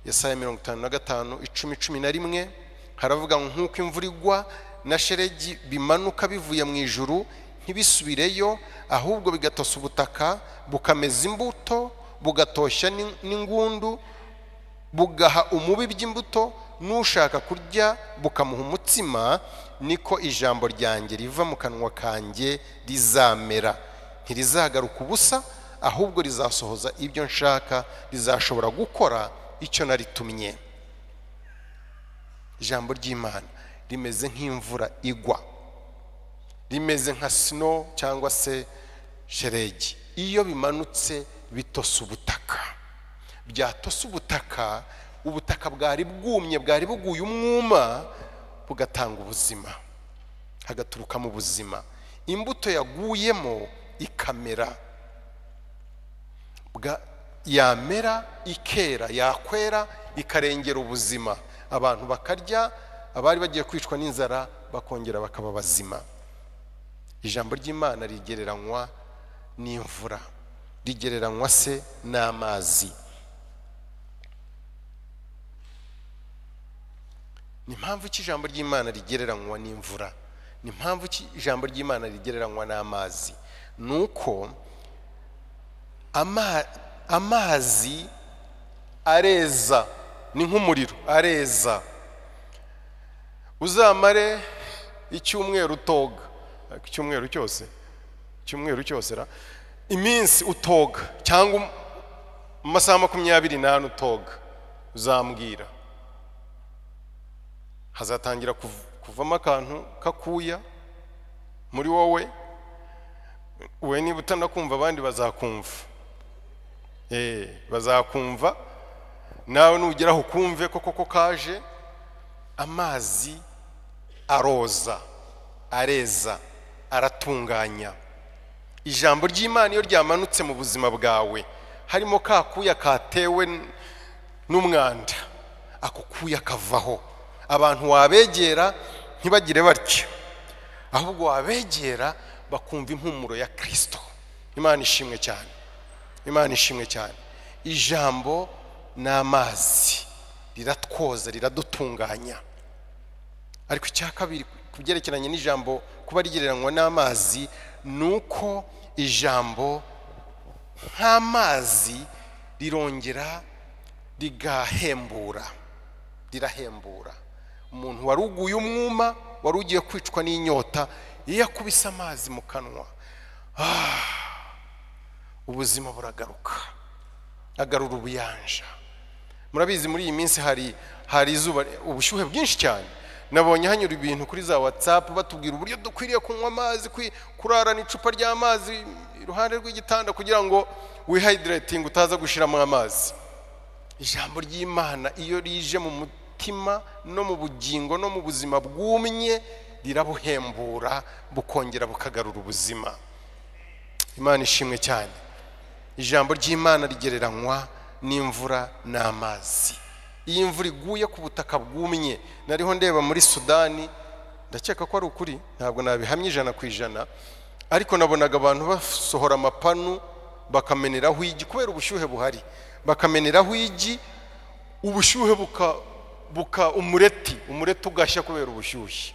Yesaya 55 10:11 haravuga nk'uko imvura igwa na sheregi bimanuka bivuye mu ijuru ntibisubireyo, ahubwo bigatosa ubutaka bukameza imbuto, bugatoshya n'ingundu, bugaha umubibyi imbuto, n'ushaka kurya bukamuha umutsima. Niko ijambo ryanjye riva mu kanwa kanjye rizamera, ntirizagaruka ubusa, ahubwo rizasohoza ibyo nshaka, rizashobora gukora icyo naritumye. Ijambo ry'Imana rimeze nk'imvura igwa, rimeze nka snow cyangwa se sheregi. Iyo bimanutse bitosa ubutaka, byatosa ubutaka, ubutaka bwari bwumye, bwari buguye umwuma, bugatanga ubuzima, hagaturukamo ubuzima. Imbuto yaguyemo ikamera, yamera ikera, yakwera ikarengera ubuzima, abantu bakarya, abari bagiye kwicwa n'inzara bakongera bakaba bazima. Ijambo ry'Imana rigereranywa n'imvura, rigereranywa se n'amazi. Ni mpamvu ki ijambo ry'Imana rigereranywa n'imvura? Ni mpamvu ki ijambo ry'Imana rigereranywa n'amazi? Nuko amazi areza, ni nk'umuriro areza. Uzamare icyumweru utoga, icyumweru cyose ra iminsi utoga, cyangwa amasaha 24 utoga, uzambwira hazatangira kuvamo akantu kakuya muri wowe. We niba utanakumva abandi bazakumva, bazakumva nawe nugeraho ukumve koko kaje. Amazi aroza, areza, aratunganya. Ijambo ry'Imana iyo ryamanutse mu buzima bwawe, harimo kakuya katewe n'umwanda, ako kuya kavaho. Abantu wabegera ntibagire batyo, ahubwo wabegera bakumva impumuro ya Kristo. Imana ishimwe cyane, Imana ishimwe cyane. Ijambo n'amazi riratwoza, riradutunganya. Ariko icya kabiri kubyerekeranye n'ijambo kuba rigereranywa n'amazi, nuko ijambo nk'amazi rirongera rigahembura, rirahembura. Umuntu wari uguye umwuma, wari ugiye kwicwa n'inyota, iyo yakubise amazi mu kanwa, ubuzima buragaruka, agarura ubuyanja. Murabizi muri iyi minsi hari izuba, ubushyuhe bwinshi cyane. Nabonye hanyura ibintu kuri za WhatsApp batubwira uburyo dukwiriye kunywa amazi, kurarana icupa ry'amazi iruhande rw'igitanda kugira ngo wihydrating, utaza gushiramo amazi. Ijambo ry'Imana iyo rije mu mutima no mu bugingo no mu buzima bwumye, rirabuhembura, bukongera bukagarura ubuzima. Imana ishimwe cyane. Ijambo ry'Imana rigereranywa n'imvura n'amazi. Iyi imvura iguye ku butaka bwumye, nariho ndeba muri Sudani, ndakeka ko ari ukuri, ntabwo nabihamye 100%, ariko nabonaga abantu basohora amapanu bakameneraho igi kubera ubushyuhe buhari, bakameneraho igi, ubushyuhe buka umureti ugashya kubera ubushyuhe,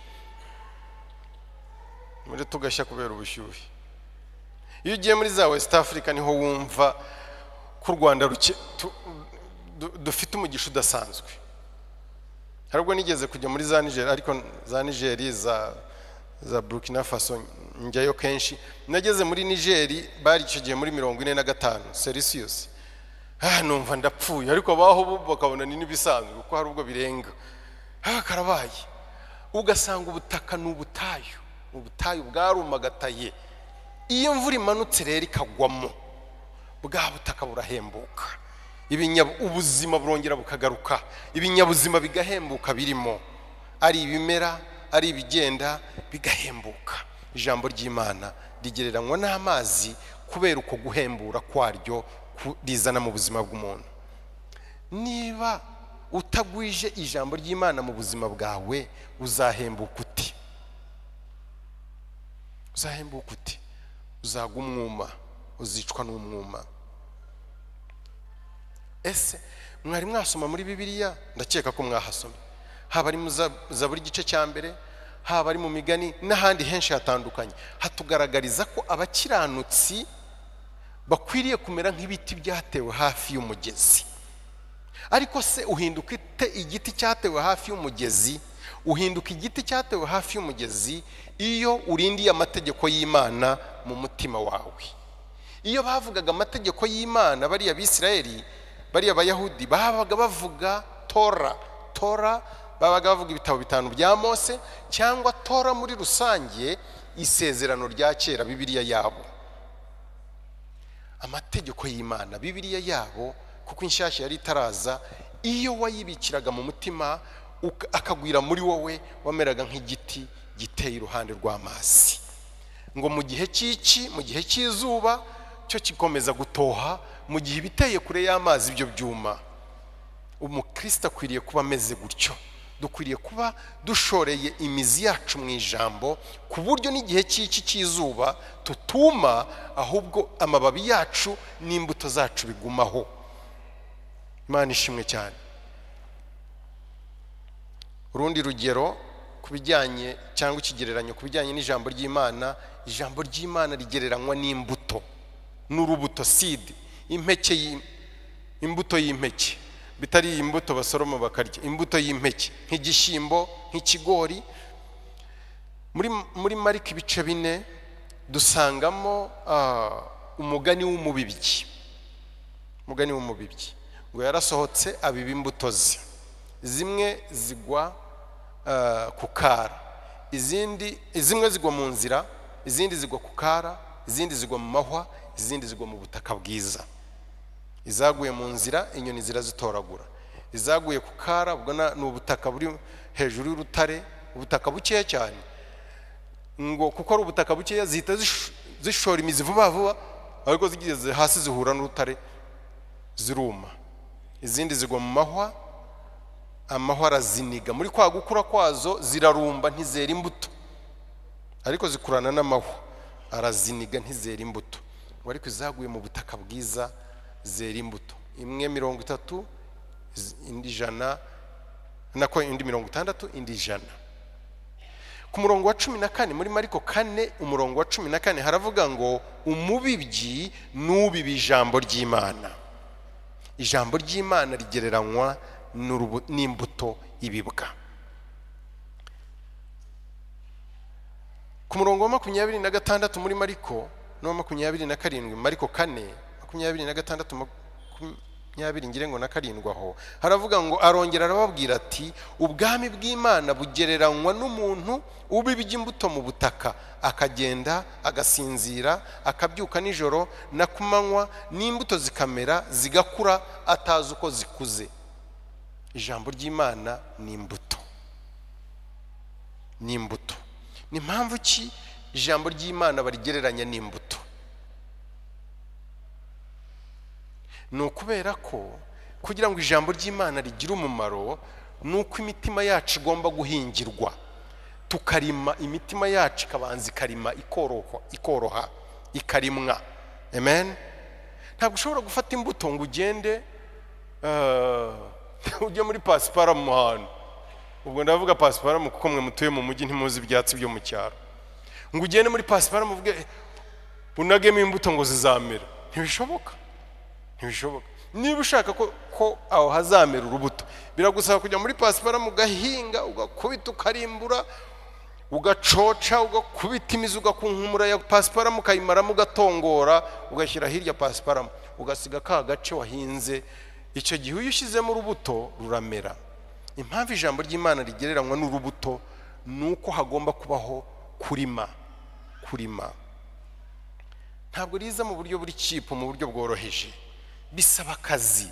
umureti ugashya kubera ubushyuhe. Iyo ugiye muri za West Africa niho wumva ku Rwanda dufite umugisha udasanzwe. Harubwo nigeze kujya muri za Niger, ariko za Niger za Burkina Faso njyayo kenshi. Nageze muri Niger bari icyo gihe muri 45 Celsius. Numva ndapfuye, ariko baho bakabona ni nibisanzwe kuko hari ubwo birenga. Karabaye ugasanga ubutaka n'ubutayu, ubutayu bwarumagataye. Iyo mvura imanutse rero ikagwamo, bwa butaka burahembuka, ubuzima burongera bukagaruka, ibinyabuzima bigahembuka birimo, ari ibimera, ari ibigenda, bigahembuka. Ijambo ry'Imana rigereranywa n'amazi kubera uko guhembura kwaryo rizana mu buzima bw'umuntu. Niba utagwije ijambo ry'Imana mu buzima bwawe, uzahembuka uti? Uzahembuka uti? Uzaga umwuma, uzicwa n'umwuma. Ese mwari mwasoma muri Bibiliya? Ndakeka ko mwahasomye. Haba ari mu Zaburi igice cya mbere, haba ari mu migani n'ahandi henshi hatandukanye, hatugaragariza ko abakiranutsi bakwiriye kumera nk'ibiti byatewe hafi y'umugezi. Ariko se uhinduka igiti cyatewe hafi y'umugezi, uhinduka igiti cyatewe hafi y'umugezi iyo urindiye amategeko y'Imana mu mutima wawe. Iyo bavugaga amategeko y'Imana, bariya Bisirayeli, bariya Abayahudi babaga bavuga Tora, babaga bavuga ibitabo bitanu bya Mose, cyangwa Tora muri rusange, isezerano rya kera, Bibiliya yabo. Amategeko y'Imana, Bibiliya yabo, kuko inshyashya yari itaraza, iyo wayibikiraga mu mutima akagwira muri wowe, wameraga nk'igiti giteye iruhande rw'amazi, ngo mu gihe cy'iki, mu gihe cy'izuba cyo kikomeza gutoha, mu gihe ibiteye kure y'amazi byo byuma. Umukristo akwiriye kuba ameze gutyo. Dukwiriye kuba dushoreye imizi yacu mu ijambo, ku buryo n'igihe cy'iki cy'izuba tutuma, ahubwo amababi yacu n'imbuto zacu bigumaho. Imana ishimwe cyane. Urundi rugero kubijyanye cyangwa ikigereranyo kubijyanye n'ijambo ry'Imana, ijambo ry'Imana rigereranywa n'imbuto, n'urubuto, seed, impeke, imbuto y'impeke, bitari imbuto basoroma bakarya, imbuto y'impeke nk'igishyimbo, nk'ikigori. Muri Mariko ibice 4 dusangamo umugani w'umubibyi. Umugani w'umubibyi ngo yarasohotse abiba imbuto ze, zimwe zigwa ku kara, zimwe zigwa mu nzira, izindi zigwa ku kara, izindi zigwa mu mahwa, izindi zigwa mu butaka bwiza. Izaguye mu nzira inyoni zirazitoragura, izaguye ku kara ubwo ni ubutaka buri hejuru y'urutare, ubutaka bukeya cyane, ngo kuko ari ubutaka bukeya zihita zishora imizi vuba vuba, ariko zigeze hasi zihura n'urutare ziruma. Izindi zigwa mu mahwa, amahwa araziniga, muri kwa gukura kwazo zirarumba ntizera imbuto, ariko zikurana n'amahwa, araziniga ntizera imbuto. Ariko izaguye mu butaka bwiza zera imbuto, imwe 30, indi 100, nako indi 60, indi 100. Ku murongo wa 14 muri Mariko 4 umurongo wa 14 haravuga ngo umubibyi n'ubiba ijambo ry'Imana. Ijambo ry'Imana rigereranywa n'imbuto ibibwa. Ku murongo wa 26 muri Mariko no 27, Mariko 4 26 ngire ngo na 7 aho haravuga ngo arongera arababwira ati ubwami bw'Imana bugereranywa n'umuntu ubibye imbuto mu butaka, akagenda agasinzira, akabyuka nijoro na kumanywa, n'imbuto zikamera zigakura atazi uko zikuze. Ijambo ry'Imana ni imbuto, ni imbuto. Ni mpamvu ki ijambo ry'Imana barigereranya n'imbuto? Ni ukubera ko kugira ngo ijambo ry'Imana rigire umumaro, nuko imitima yacu igomba guhingirwa, tukarima imitima yacu, ikabanza ikarima, ikoroha, ikarimwa. Amen. Ntabwo ushobora gufata imbuto ngo ugende ujye muri pasiparumu hano, ubwo ndavuga pasiparumu kuko mwe mutuye mu mujyi ntimuzi ibyatsi byo mu cyaro, ngo ugende muri pasiparumu uvuge unagemo imbuto ngo zizamera. Ntibishoboka. Niba ushaka ko aho hazamera urubuto, biragusaba kujya muri pasiparumu ugahinga, ugakubita, ukarimbura, ugacoca, ugakubita imizi, ugakunkumura ya pasiparumu, ukayimaramo, ugatongora, ugashyira hirya pasiparumu, ugasiga ka gace wahinze. Icyo gihe iyo ushyizemo urubuto ruramera. Impamvu ijambo ry'Imana rigereranywa n'urubuto nuko hagomba kubaho kurima. Ntabwo riza mu buryo buri cheap, mu buryo bworoheje, bisaba akazi.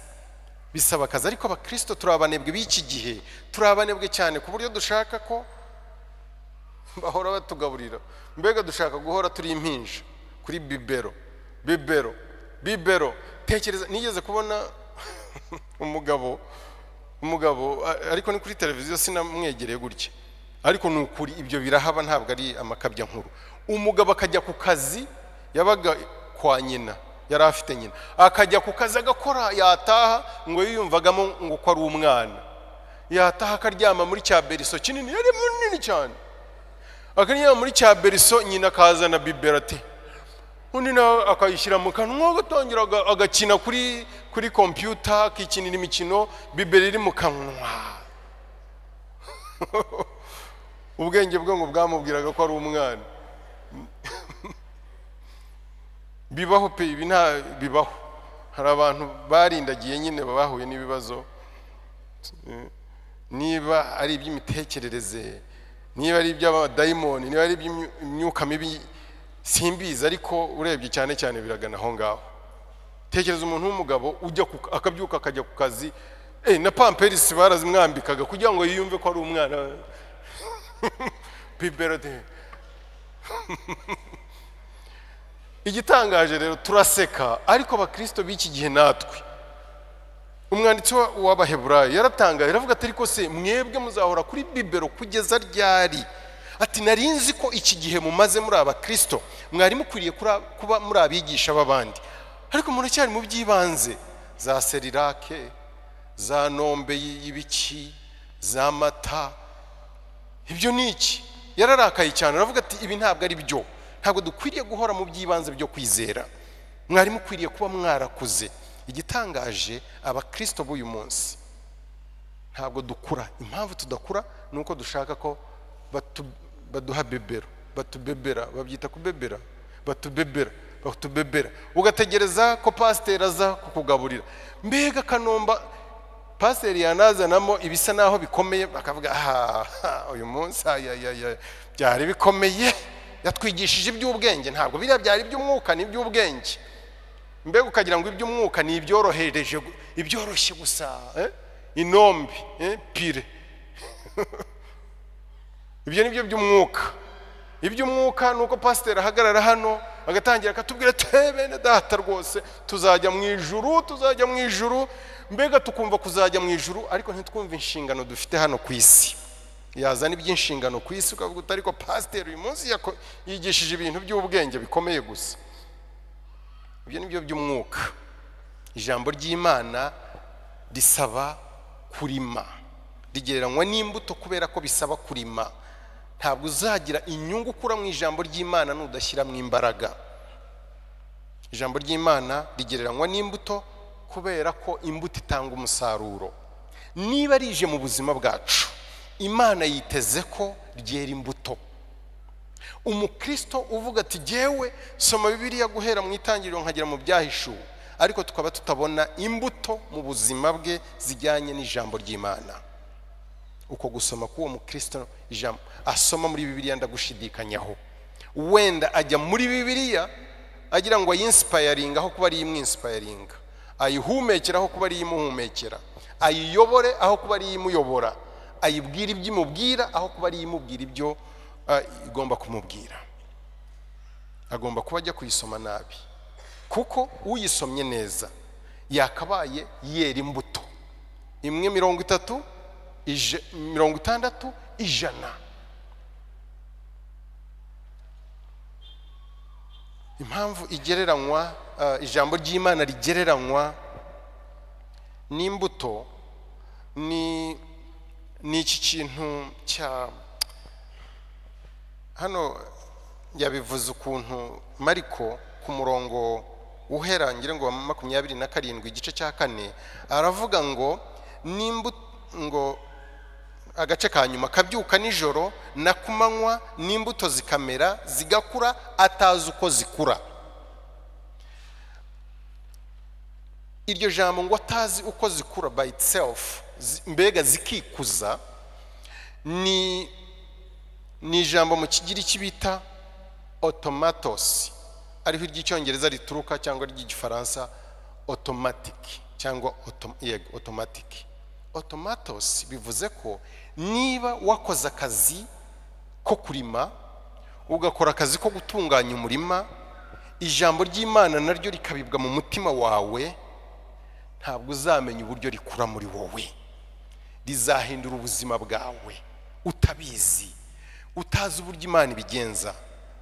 Ariko abakristo turabanebwe b'iki gihe, turabanebwe cyane ku buryo dushaka ko bahora batugaburira. Mbega dushaka guhora turi impinja kuri bibero. Tekereza, nigeze kubona umugabo ariko ni kuri televiziyo, sinamwegereye gutya, ariko ni ukuri ibyo birahaba, ntabwo ari amakabya nkuru. Umugabo akajya ku kazi, yabaga kwa nyina, yari afite nyina, akajya ku kazi agakora, yataha ngo yiyumvagamo ngo ko ari umwana, yataha akaryama muri cya beriso kinini, yari munini cyane, akanyura muri cya beriso nyina akazana bibero ati undi nawe akayishyira mu kanwa agatangira agakina kuri computer akikinira imikino bibero iri mu kanwa ubwenge bwe ngo bwamubwiraga ko ari umwana bibaho pe ibi nta bibaho hari abantu barindagiye nyine bahuye n'ibibazo niba ari iby'imitekerereze niba ari iby'abadayimoni niba ari iby'imyuka mibi simbizi ariko urebye cyane cyane biragana aho ngaho tekereza umuntu w'umugabo ujya akabyuka akajya ku kazi na pamperisi barazimwambikaga kugira ngo yiyumve ko ari umwana biberode igitangaje rero turaseka ariko abakristo b'iki gihe natwe umwanditsi w'Abaheburayo yaratangaye aravuga ati ariko se mwebwe muzahora kuri bibero kugeza ryari ati narinzi ko iki gihe mumaze muri abakristo mwari mukwiriye kuba muri abigisha b'abandi ariko muracyari mu by'ibanze za serirake za nombe y'ibiki za mata ibyo niki yararakaye cyane aravuga ati ibi ntabwo ari byo ntabwo dukwiriye guhora mu by'ibanze byo kwizera mwari mukwiriye kuba mwarakuze igitangaje abakristo b'uyu munsi ntabwo dukura impamvu tudakura nuko dushaka ko baduha bebero batubebera babyita kubebera batubebera ugategereza ko pasiteri aza kukugaburira mbega kanomba pasiteri yanazanamo ibisa naho bikomeye bakavuga uyu munsi byari bikomeye yatwigishije iby'ubwenge ntabwo biriya byari iby'umwuka ni iby'ubwenge mbega ukagira ngo iby'umwuka ni ibyorohereje ibyoroshye gusa inombi pire ibyo ni byo by'umwuka iby'umwuka ni uko pasiteri ahagarara hano agatangira akatubwira bene data rwose tuzajya mu ijuru mbega tukumva kuzajya mu ijuru ariko ntitwumve inshingano dufite hano ku isi yazana iby'inshingano ku isi ukavuga uti ariko pasiteri uyu munsi yigishije ibintu by'ubwenge bikomeye gusa ibyo ni byo by'umwuka ijambo ry'Imana risaba kurima rigereranywa n'imbuto kubera ko bisaba kurima ntabwo uzagira inyungu ukura mu ijambo ry'Imana nudashyiramo imbaraga ijambo ry'Imana rigereranywa n'imbuto kubera ko imbuto itanga umusaruro niba rije mu buzima bwacu Imana yiteze ko ryera imbuto umukristo uvuga ati jyewe soma Bibiliya guhera mu itangiriro nkagera mu byahishuwe ariko tukaba tutabona imbuto mu buzima bwe zijyanye n'ijambo ry'Imana uko gusoma k'uwo mukristo ijambo asoma muri Bibiliya ndagushidikanyaho wenda ajya muri Bibiliya agira ngo ayinspiring aho kuba ari imwinspiring ayihumekera aho kuba ari imuhumekera ayiyobore aho kuba ari imuyobora ayibwira iby'imubwira aho kuba ari imubwira ibyo igomba kumubwira agomba kuba ajya kuyisoma nabi kuko uyisomye neza yakabaye yera imbuto imwe 30 60 100 impamvu igereranywa ijambo ry'Imana rigereranywa n'imbuto ni iki kintu cya hano yabivuze ukuntu Mariko ku murongo uhera ngira ngo 27 igice cya 4 aravuga ngo ngo agace kanyuma kabyuka nijoro na kumanywa n'imbuto zikamera zigakura atazi uko zikura iryo jambo ngo atazi uko zikura by itself mbega zikikuza ni ijambo mu Kigiriki bita automatos ariho iry'icyongereza rituruka cyangwa iry'igifaransa automatic cyangwa automatic automatos bivuze ko niba wakoze akazi ko kurima ugakora akazi ko gutunganya umurima ijambo ry'Imana naryo rikabibwa mu mutima wawe ntabwo uzamenya uburyo rikura muri wowe rizahindura ubuzima bwawe utabizi utazi uburyo Imana ibigenza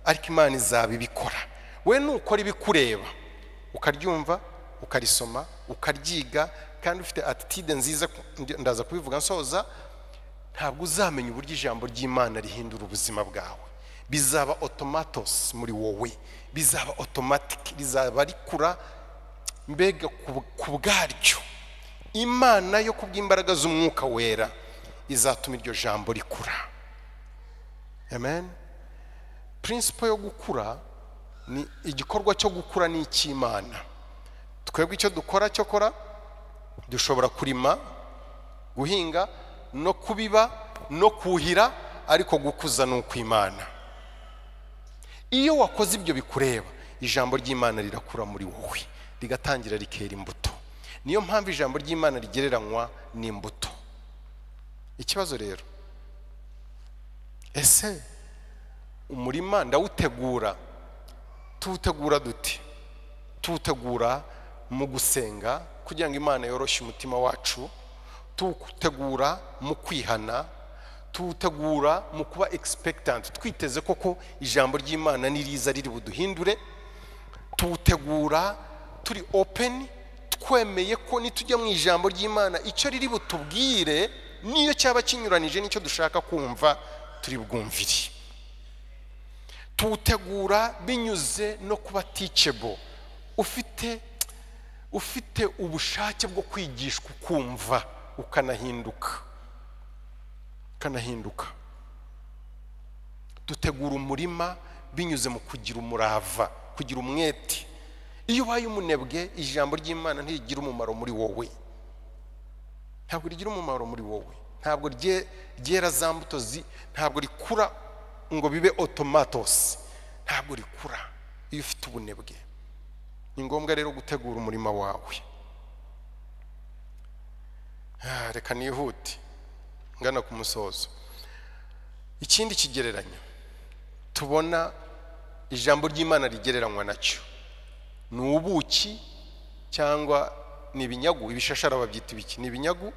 ariko Imana izabibikora we nukora ibikureba ukaryumva ukarisoma ukaryiga kandi ufite attitude nziza ndaza kubivuga nsoza ntabwo uzamenya uburyo ijambo ry'Imana rihindura ubuzima bwawe bizaba automatos muri wowe, bizaba automatic, rizaba rikura mbega ku bwaryo. Imana yo kubw'imbaraga z'umwuka wera izatuma iryo jambo rikura. Amen. Principle yo gukura ni igikorwa cyo gukura ni icy'Imana. Twebwe icyo dukora cyo kora dushobora kurima, guhinga no kubiba no kuhira, ariko gukuza no kw'Imana. Iyo wakoze ibyo bikureba, ijambo ry'Imana rirakura muri wowe, rigatangira rikera imbuto. Niyo mpamvu ijambo ry'Imana rigereranywa n'imbuto. Ikibazo rero, ese umurima ndawutegura, tuwutegura dute? Tuwutegura mu gusenga kugira ngo Imana yoroshe umutima wacu, tuwutegura mu kwihana, tuwutegura mu kuba expectant, twiteze koko ijambo ry'Imana niriza riri buduhindure, tuwutegura turi open, twemeye ko nitujya mu ijambo ry'Imana icyo riri butubwire niyo cyaba kinyuranije nicyo dushaka kumva turi bwumvire. Tuwutegura binyuze no kuba teachable, ufite ubushake bwo kwigishwa, kumva ukanahinduka. Dutegura umurima binyuze mu kugira umurava, kugira umwete. Iyo ubaye umunebwe, ijambo ry'Imana ntirigira umumaro muri wowe, ntabwo rigira umumaro muri wowe, ntabwo ryera za mbuto, ntabwo rikura ngo bibe automatos, ntabwo rikura iyo ufite ubunebwe. Ni ngombwa rero gutegura umurima wawe. Reka nihute ngana ku musozo. Ikindi kigereranyo tubona ijambo ry'Imana rigereranywa nacyo ni ubuki cyangwa ni ibinyagu. Ibishashara babyita ibiki? Ni ibinyagu?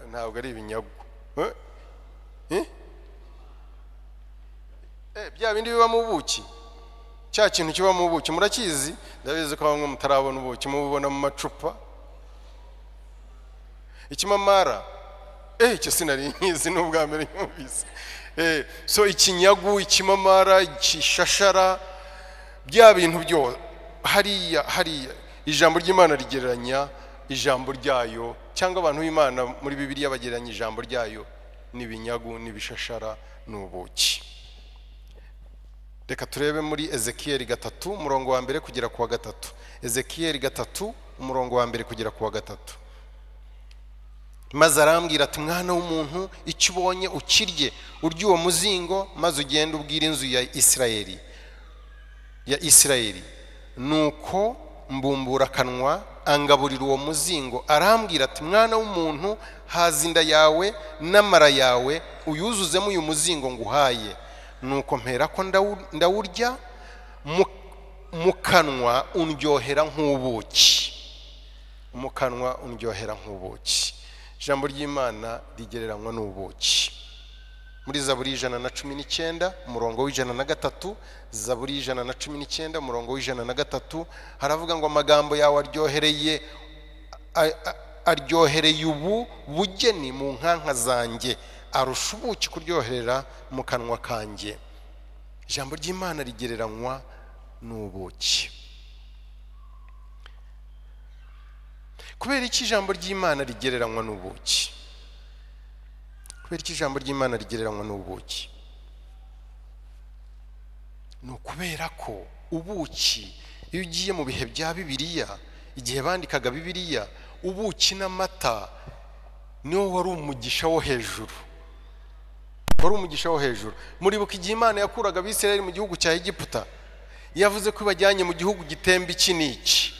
Ntabwo ari ibinyagu. Bya bindi biba mu buki, cya kintu kiba mu buki murakizi? Ndabizi ko bamwe mutarabona ubuki, mububona mu macupa. Ikimamara, icyo sinari nkizi n'ubwa mbere nyumvise. So ikinyagu, ikimamara, ikishashara, bya bintu byo hariya ijambo ry'Imana rigereranya ijambo ryayo, cyangwa abantu b'Imana muri Bibiliya bagereranya ijambo ryayo n'ibinyagu n'ibishashara n'ubuki. Reka turebe muri Ezekiyeli 3 umurongo wa mbere kugera ku wa 3. Ezekiyeli 3 umurongo wa mbere kugera ku wa 3. Maze arambwira ati, mwana w'umuntu, icyo ubonye ukirye, urye uwo muzingo, maze ugende ubwire inzu ya Isirayeli. Nuko mbumbura akanwa angaburira uwo muzingo. Arambwira ati, mwana w'umuntu, haza inda yawe n'amara yawe uyuzuzemo uyu muzingo nguhaye. Nuko mpera ko ndawurya, mu kanwa undyohera nk'ubuki. Mu kanwa undyohera nk'ubuki. Ijambo ry'Imana rigereranywa n'ubuki. Muri Zaburi 119 umurongo w'103, Zaburi 119 umurongo w'103 haravuga ngo amagambo yawe aryohereye ubu bugeni mu nkanka zanjye, arusha ubuki kuryoherera mu kanwa kanjye. Ijambo ry'Imana rigereranywa n'ubuki. Kubera iki ijambo ry'Imana rigereranywa n'ubuki? Kubera iki ijambo ry'Imana rigereranywa n'ubuki? Ni ukubera ko ubuki, iyo ugiye mu bihe bya Bibiliya, igihe bandikaga Bibiliya, ubuki n'amata niwo wari umugisha wo hejuru. Wari umugisha wo hejuru. Muribuka igihe Imana yakuraga Abisirayeli mu gihugu cya Egiputa, yavuze ko ibajyanye mu gihugu gitemba iki n'iki,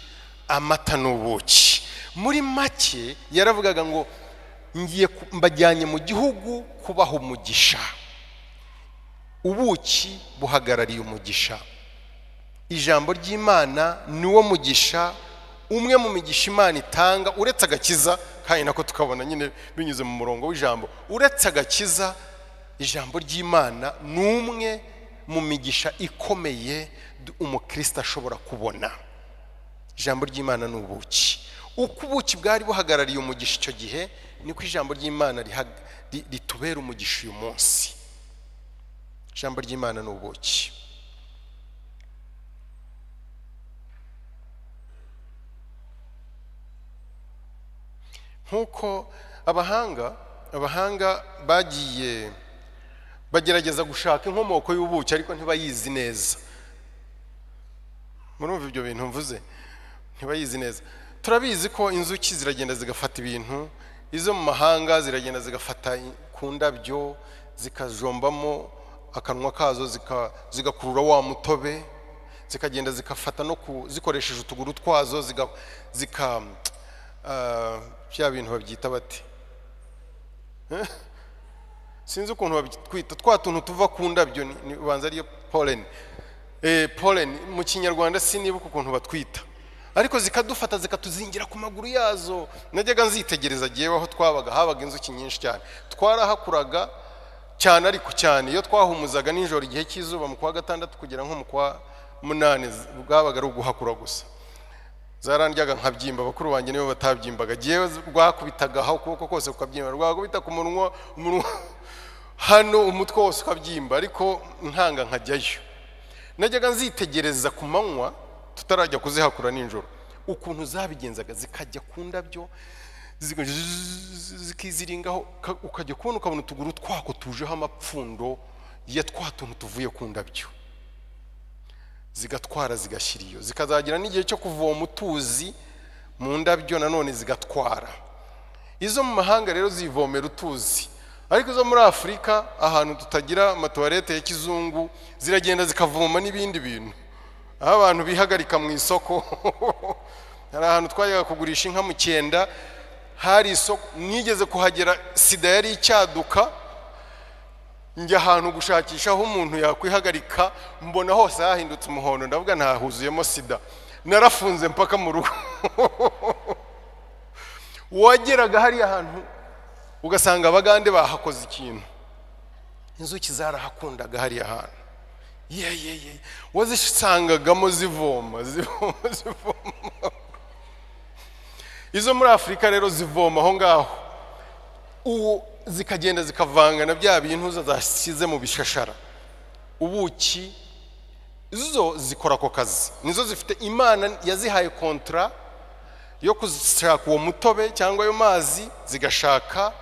amata n'ubuki. Muri make yaravugaga ngo ngiye mbajyanye mu gihugu kubaha umugisha. Ubuki buhagarariye umugisha. Ijambo ry'Imana niwo mugisha, umwe mu migisha Imana itanga uretse agakiza, kandi nako tukabona nyine binyuze mu murongo w'ijambo. Uretse agakiza, ijambo ry'Imana numwe mu migisha ikomeye umukristo ashobora kubona. Ijambo ry'Imana n'ubuki. Uko ubuki bwari buhagarariye umugisha icyo gihe, niko ijambo ry'Imana ritubera umugisha uyu munsi. ijambo ry'Imana ni ubuki. Nkuko abahanga bagiye bagerageza gushaka inkomoko y'ubuki ariko ntibayizi neza. Murumva ibyo bintu mvuze, ntibayizi neza. Turabizi ko inzuki ziragenda zigafata ibintu, izo mu mahanga ziragenda zigafata ku ndabyo zikajombamo akanwa kazo zigakurura wa mutobe, zikagenda zikafata no zikoresheje utuguru twazo bya bintu babyita bati, sinzi ukuntu babitwita, twa tuntu tuva ku ndabyo ubanza ariyo pollen. Pollen mu Kinyarwanda sinibuka ukuntu batwita, ariko zikadufata zikatuzingira ku maguru yazo. Najyaga nzitegereza giyeho aho twabaga, habaga inzuki nyinshi cyane, twarahakuraga cyane, ariko cyane iyo twahumuzaga nijoro igihe cy'izuba mu kwa gatandatu kugera nko mu kwa munani, bwabaga ari uguhakura gusa. Zarandyaga nkabyimba, bakuru banjye nibo batabyimbaga, giyeho rwakubitagaho ukuboko kose kukabyimba, rwakubita ku munwa hano umutwe wose ukabyimba, ariko nkanga nkajyayo. Najyaga nzitegereza ku manywa tutarajya kuzihakura nijoro ukuntu zabigenzaga, zikajya ku ndabyo zikiziringaho, ukajya kubona ukabona utuguru twako tujeho amapfundo ya twa tuntu tuvuye ku ndabyo, zigatwara zigashyira iyo, zikazagira n'igihe cyo kuvoma utuzi mu ndabyo nanone zigatwara. Izo mu mahanga rero zivomera utuzi, ariko izo muri Afurika ahantu tutagira amatuwarete ya kizungu ziragenda zikavoma n'ibindi bintu. Aho abantu bihagarika mu isoko hari ahantu twajyaga kugurisha inka mu Cyenda, hari isoko nigeze kuhagera sida yari icyaduka, njya ahantu gushakisha aho umuntu yakwihagarika, mbona hose hahindutse umuhondo, ndavuga ntahuzuyemo sida, narafunze mpaka mu rugo. Wageraga hari ahantu ugasanga abagande bahakoze ikintu, inzuki zarahakundaga hari ahantu, wazisangagamo zivoma. Izo muri Afurika rero zivoma aho ngaho, zikagenda zikavanga na bya bintu zashyize mu bishashara. Ubuki zo zikora ako kazi, nizo zifite, Imana yazihaye kontra yo gushaka uwo mutobe cyangwa ayo mazi, zigashaka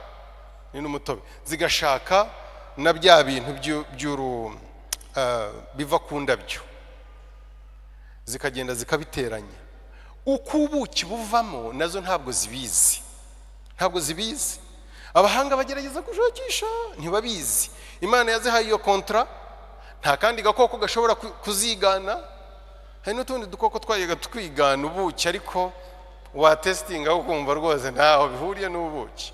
n'umutobe, zigashaka na bya bintu biva ku ndabyo, zikagenda zikabiteranya. Uko ubuki buvamo nazo ntabwo zibizi. Abahanga bagerageza gushakisha, ntibabizi. Imana yazihaye iyo kontra, nta kandi gakoko gashobora kuzigana. Hari n'utundi dukoko twayaga twigana ubuki, ariko watestinga ukumva rwose ntaho bihuriye n'ubuki.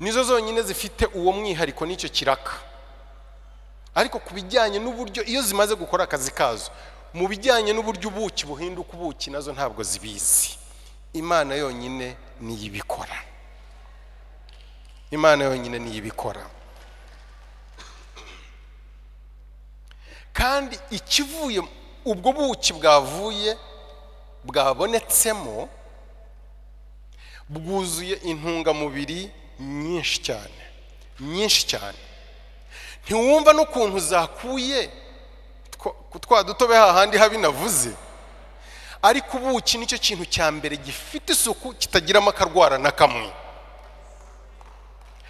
Nizo zonyine zifite uwo mwihariko n'icyo kiraka. Ariko kubijyanye n'uburyo iyo zimaze gukora akazi kazo, mu bijyanye n'uburyo ubuki buhinduka ubuki, nazo ntabwo zibizi. Imana yonyine niyo ibikora. Imana yonyine niyo ibikora. Kandi ikivuye ubwo buki bwabonetsemo bwuzuye intungamubiri nyinshi cyane. Ntiwumva n'ukuntu zakuye twa dutobe hahandi habi navuze, ariko ubuki nicyo kintu cya mbere gifite isuku, kitagiramo akarwara na kamwe,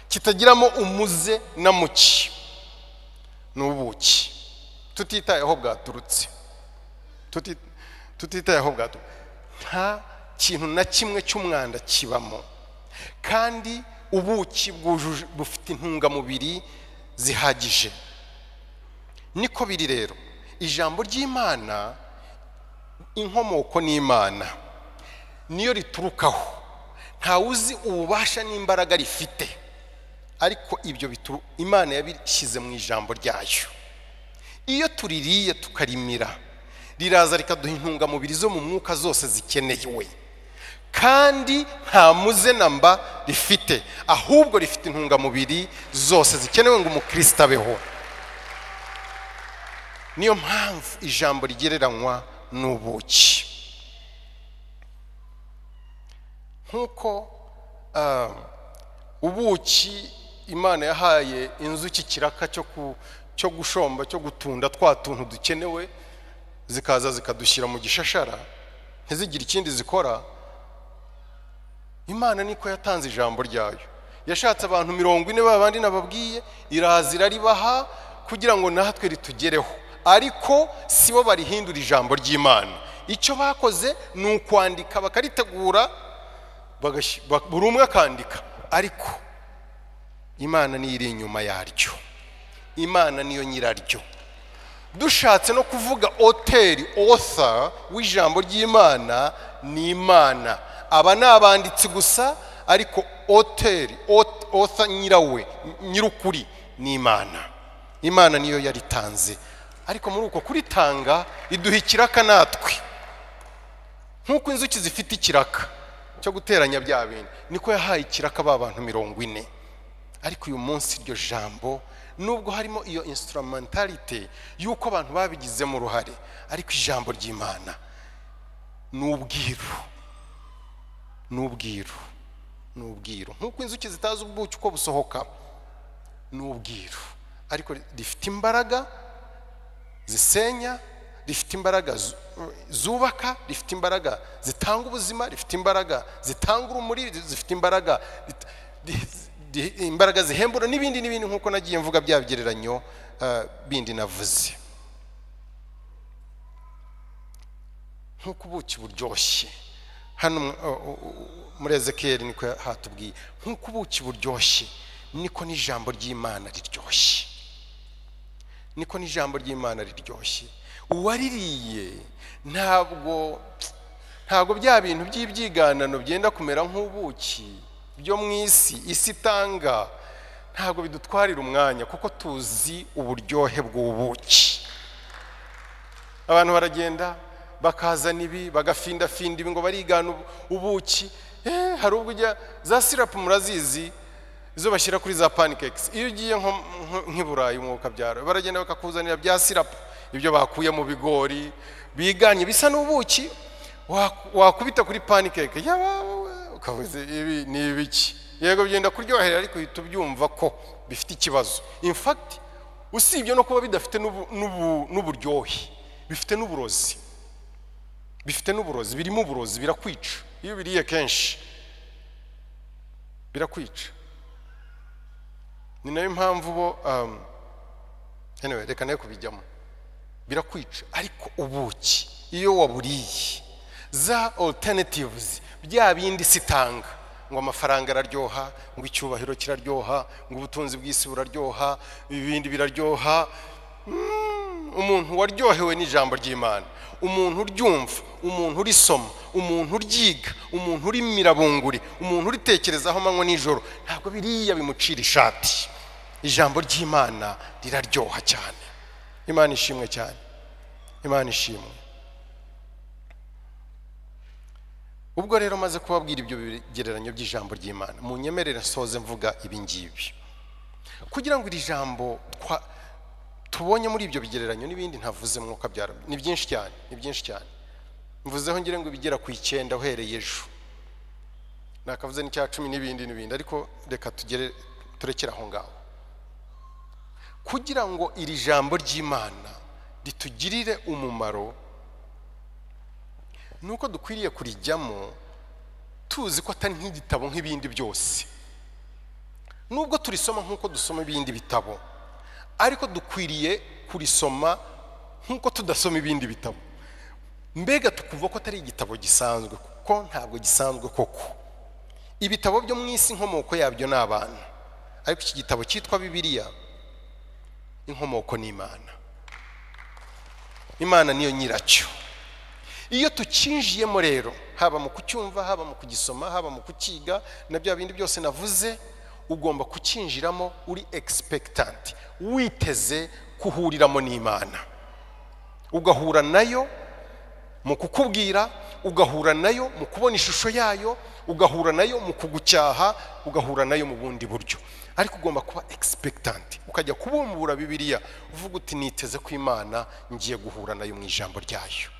kitagiramo umuze na muki. N'ubuki tutitaye aho bwaturutse, nta kintu na kimwe cy'umwanda kibamo, kandi ubuki bufite intungamubiri zihagije. Niko biri rero, ijambo ry'Imana, inkomoko n'Imana niyo riturukaho. Nta uzi ububasha n'imbaraga rifite, ariko ibyo Imana yabishyize mu ijambo ryayo. Iyo tuririye tukarimira, riraza rikaduha intungamubiri zo mu mwuka zose zikenewe, kandi nta muze namba rifite, ahubwo rifite intungamubiri zose zikenewe ngo umukristo abeho. Niyo mpamvu ijambo rigereranywa n'ubuki. Nkuko ubuki Imana yahaye inzuki kiraka cyo gushomba cyo gutunda twa tuntu dukenewe zikaza zikadushyira mu gishashara ntizigire ikindi zikora. Imana niko yatanze ijambo ryayo, yashatse abantu 40 babandi nababwiye, irazira ribaha kugira ngo natwe ritugereho, ariko sibo barihindura ijambo ry'Imana. Icyo bakoze ni ukwandika bakaritegura, buri umwe akandika, ariko Imana niyo iri inyuma yaryo, Imana niyo nyiraryo. Dushatse no kuvuga author w'ijambo ry'Imana ni Imana. Aba nabanditsi gusa, ariko author nyirawe, nyirukuri ni Imana. Imana niyo yaritanze, ariko muri uko kuritanga iduha ikiraka natwe. Nkuko inzuki zifite ikiraka cyo guteranya bya bintu, niko yahaye ikiraka ba bantu 40. Ariko uyu munsi iryo jambo, nubwo harimo iyo instrumentality yuko abantu babigizemo uruhare, ariko ijambo ry'Imana n'ubwiru nkuko inzuki zitazi ubuki uko busohoka, n'ubwiru, ariko rifite imbaraga zisenya, rifite imbaraga zubaka, rifite imbaraga zitanga ubuzima, rifite imbaraga zitanga urumuri, zifite imbaraga zihembura n'ibindi nkuko nagiye mvuga bya bigereranyo bindi navuze. Nkuko ubuki buryoshye, hano muri Ezekiel niko hatubwiye, nkuko ubuki buryoshye niko n'ijambo ry'Imana riryoshye, niko n'ijambo ry'Imana riryoshye. Uwaririye ntabwo bya bintu by'ibyiganano byenda kumera nk'ubuki byo mu isi itanga, ntabwo bidutwarira umwanya, kuko tuzi uburyohe bw'ubuki. Abantu baragenda bakazana ibi, bagafindafinda ibi ngo barigana ubuki. Hari ubwo ujya za syrup, murazizi, izo bashyira kuri za pancakes. Iyo ugiye nk'iburayi umwuka byaro, baragenda bakakuzanira bya syrup, ibyo bakuye mu bigori biganye bisa n'ubuki, wakubita kuri pancake, ukavuze ibi ni ibiki. Yego byenda kuryohera, ariko uhita ubyumva ko bifite ikibazo. In fact, usibye no kuba bidafite n'uburyohe, bifite n'uburozi, birimo uburozi, birakwica. Iyo biriye kenshi birakwica. Ni nayo mpamvu bo anyway, reka nayo kubijyamo, birakwica. Ariko ubuki iyo waburiye, za alternatives bya bindi sitanga, ngo amafaranga araryoha, ngo icyubahiro kiraryoha, ngo ubutunzi bw'isi buraryoha, ibindi biraryoha. Umuntu waryohewe n'ijambo ry'Imana, umuntu uryumva, umuntu urisoma, umuntu uryiga, umuntu urimira bunguri, umuntu uritekerezaho amanywa n'ijoro, ntabwo biriya bimucira ishati. Ijambo ry'Imana riraryoha cyane. Imana ishimwe cyane, Imana ishimwe. Ubwo rero maze kubabwira ibyo bigereranyo by'ijambo ry'Imana, mu nyemerere soze mvuga ibi ngibi, kugira ngo iri jambo tubonye muri ibyo bigereranyo n'ibindi ntavuze mwuka byara, ni byinshi cyane. Mvuzeho ngire ngo ibigera ku 9 uhereye ejo, nakavuze n'icya 10 n'ibindi, ariko reka turekera aho ngaho. Kugira ngo iri jambo ry'Imana ritugirire umumaro, nuko dukwiriye kurijyamo tuzi ko atari nk'igitabo nk'ibindi byose. Nubwo turisoma nk'uko dusoma ibindi bitabo, ariko dukwiriye kurisoma nk'uko tudasoma ibindi bitabo. Mbega tukumva ko atari igitabo gisanzwe, kuko ntabwo gisanzwe koko. Ibitabo byo mu isi inkomoko yabyo ni abantu, ariko iki gitabo cyitwa Bibiliya, inkomoko ni Imana. Imana niyo nyiracyo. Iyo tukinjiyemo rero, haba mu kucyumva, haba mu kugisoma, haba mu kukiga, na bya bindi byose navuze, ugomba kukinjiramo uri expectant, witeze kuhuriramo n'Imana. Ugahura nayo mu kukubwira, ugahura nayo mu kubona ishusho yayo, ugahura nayo mu kugucyaha, ugahura nayo mu bundi buryo. Ariko ugomba kuba expectant, ukajya kubumbura Bibiliya uvuga uti niteze ko Imana ngiye guhura nayo mu ijambo ryayo.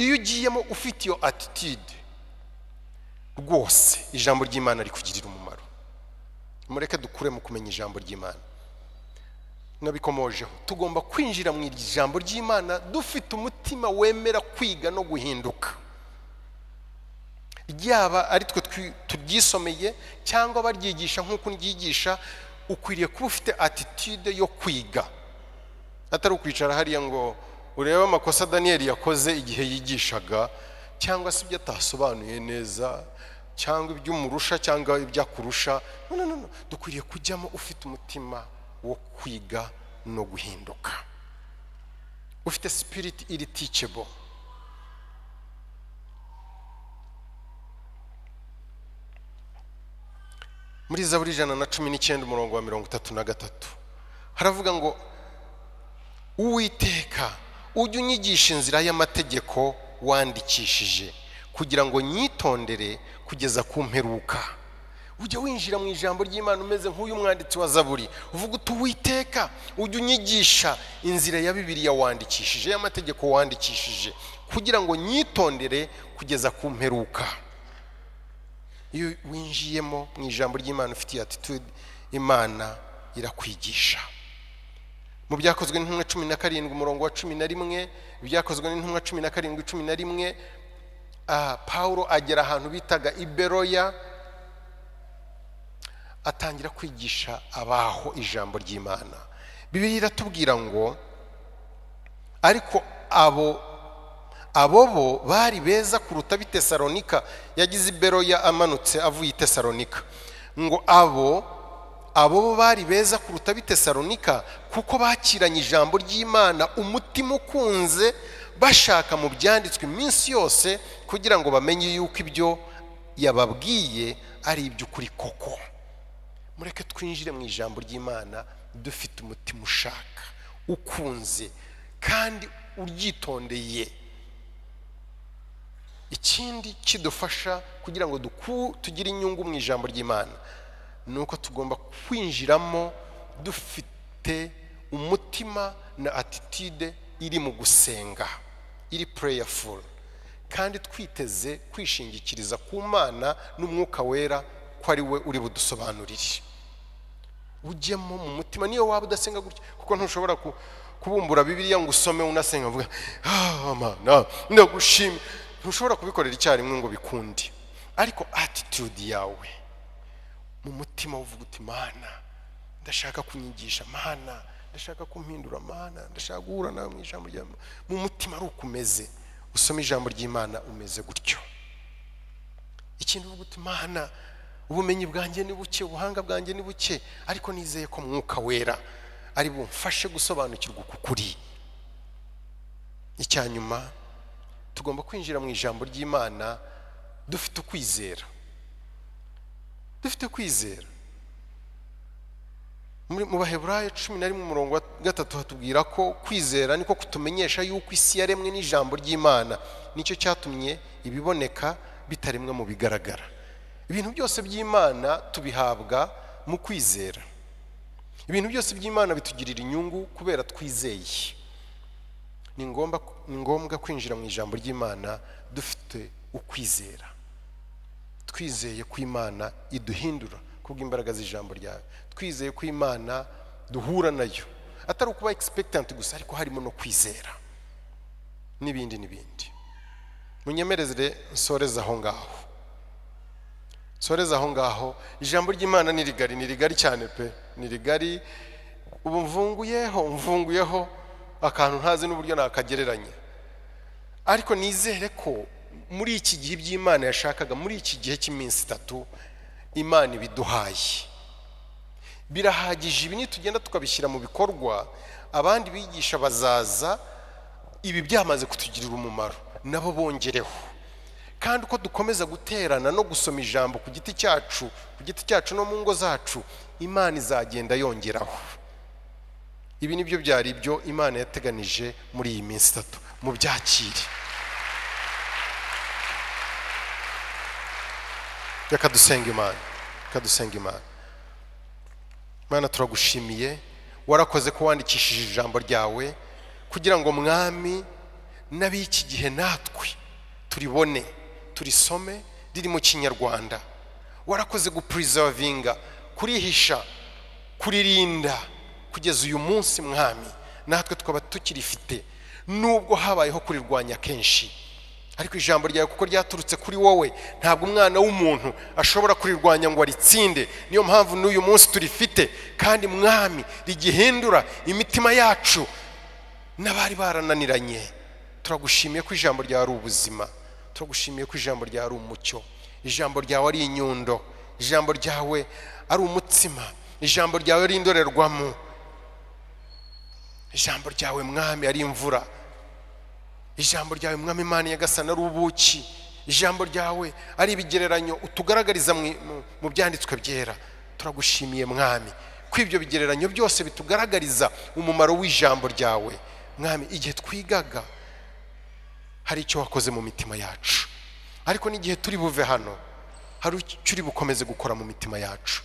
Iyo ugiyemo ufite iyo attitude, rwose ijambo ry'Imana rikugirira umumaro. Mureke dukure mu kumenya ijambo ry'Imana. nabikomojeho tugomba kwinjira mu ijambo ry'Imana dufite umutima wemera kwiga no guhinduka, ryaba ari twe turyisomeye cyangwa baryigisha nk'uko nyigisha. Ukwiriye kuba ufite attitude yo kwiga, atari ukwicara hariya ngo urebe amakosa Daniel yakoze igihe yigishaga, cyangwa se ibyo atasobanuye neza, cyangwa ibyo umurusha cyangwa ibyo akurusha. No, dukwiriye kujyamo ufite umutima wo kwiga no guhinduka, ufite spirit iri teachable. Muri Zaburi 119 umurongo wa 33 haravuga ngo Uwiteka ujye unyigisha inzira y'amategeko wandikishije kugira ngo nyitondere kugeza ku mperuka. Ujye winjira mu ijambo ry'Imana umeze nk'uyu mwanditsi wa Zaburi, uvuga uti Uwiteka ujye unyigisha inzira ya Bibiliya wandikishije, y'amategeko wandikishije kugira ngo nyitondere kugeza ku mperuka. Iyo winjiyemo mu ijambo ry'Imana ufite attitude, Imana irakwigisha. Mu byakozwe n'intumwa 17 umurongo wa 11, byakozwe n'intumwa 17:11, Paulo agera ahantu bitaga Iberoya, atangira kwigisha abaho ijambo ry'Imana. Bibiliya iratubwira ngo ariko abo bari beza kuruta b'i Tesalonika. Yagize Iberoya amanutse avuye i Tesalonika, ngo abo bari beza kuruta b'i Tesalonika kuko bakiranye ijambo ry'Imana umutima ukunze, bashaka mu byanditswe iminsi yose kugira ngo bamenye yuko ibyo yababwiye ari iby'ukuri koko. Mureke twinjire mu ijambo ry'Imana dufite umutima ushaka, ukunze kandi uryitondeye. Ikindi kidufasha kugira ngo tugire inyungu mu ijambo ry'Imana nuko tugomba kwinjiramo dufite umutima na attitude iri mu gusenga, iri prayerful, kandi twiteze kwishingikiriza ku Mana n'Umwuka Wera ko ari we uri budusobanurire. Ujyemo mu mutima, niyo waba udasenga gutya, kuko ntushobora kubumbura Bibiliya ngo usome unasenga uvuga Mana ndagushimye. Ntushobora kubikorera icyarimwe ngo bikundi, ariko attitude yawe mu mutima uvuga uti Mana ndashaka kunyigisha, Mana ndashaka kumpindura, Mana ndashaka guhura nawe mu ijambo ryawe. Mu mutima ari ukumeze, usoma ijambo ry'Imana umeze gutyo. Ikintu uvuga uti Mana ubumenyi bwanjye ni buke, ubuhanga bwanjye ni buke, ariko nizeye ko Mwuka Wera ari bumfashe gusobanukirwa ukuri. Icyanyuma tugomba kwinjira mu ijambo ry'Imana dufite ukwizera. Dufite kwizera. Mu Baheburayo 11 umurongo wa 3 hatubwira ko kwizera niko kutumenyesha yuko isi yaremwe n'ijambo ry'Imana, nicyo cyatumye ibiboneka bitaremwe mu bigaragara. Ibintu byose by'Imana tubihabwa mu kwizera. Ibintu byose by'Imana bitugirira inyungu kubera twizeye. Ni ngombwa kwinjira mu ijambo ry'Imana dufite ukwizera, twizeye ko Imana iduhindura kubw'imbaraga z'ijambo ryawe, twizeye ko Imana duhura nayo, atari ukuba expectant gusa, ariko harimo no kwizera n'ibindi. Munyemereze nsoreze aho ngaho. Ijambo ry'Imana ni rigari cyane pe, ni rigari. Ubu mvunguyeho akantu ntazi n'uburyo nakagereranya, ariko nizere ko muri iki gihe by'Imana yashakaga, muri iki gihe cy'iminsi 3 Imana ibiduhaye birahagije. Ibi nitugenda tukabishyira mu bikorwa, abandi bigisha bazaza, ibi byamaze kutugirira umumaro, nabo bongereho. Kandi uko dukomeza guterana no gusoma ijambo ku giti cyacu no mu ngo zacu, Imana izagenda yongeraho. Ibi nibyo byari ibyo Imana yateganije muri iyi minsi 3, mu byakire. Reka dusenga Imana. Mana turagushimiye, warakoze ko wandikishije ijambo ryawe kugira ngo Mwami n'ab'iki gihe natwe turibone, turisome, riri mu Kinyarwanda. Warakoze gupreservinga, kurihisha, kuririnda kugeza uyu munsi mwami natwe twaba tukirifite, nubwo habayeho kurirwanya kenshi, ariko ijambo ryawe kuko ryaturutse kuri wowe ntabwo umwana w'umuntu ashobora kurirwanya ngo aritsinde. Niyo mpamvu n'uyu munsi turifite, kandi mwami rigihindura imitima yacu n'abari barananiranye. Turagushimiye ko ijambo ryawe ari ubuzima, turagushimiye ko ijambo ryawe ari umucyo, ijambo ryawe ari inyundo, ijambo ryawe ari umutsima, ijambo ryawe ari indorerwamo, ijambo ryawe mwami ari imvura, ijambo ryawe mwami Imana nyagasani ari ubuki, ijambo ryawe ari ibigereranyo utugaragariza mu byanditswe byera. Turagushimiye mwami ko ibyo bigereranyo byose bitugaragariza umumaro w'ijambo ryawe mwami. Igihe twigaga hari icyo wakoze mu mitima yacu, ariko n'igihe turi buve hano hari icyo uri bukomeze gukora mu mitima yacu.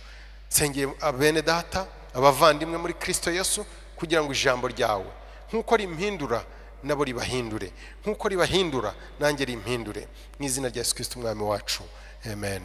Sengeye abene data, abavandimwe muri Kristo Yesu, kugira ngo ijambo ryawe nk'uko rimpindura nabo ribahindure, nk'uko ribahindura nanjye rimpindure, mu izina rya Yesu Kristo umwami wacu, amen.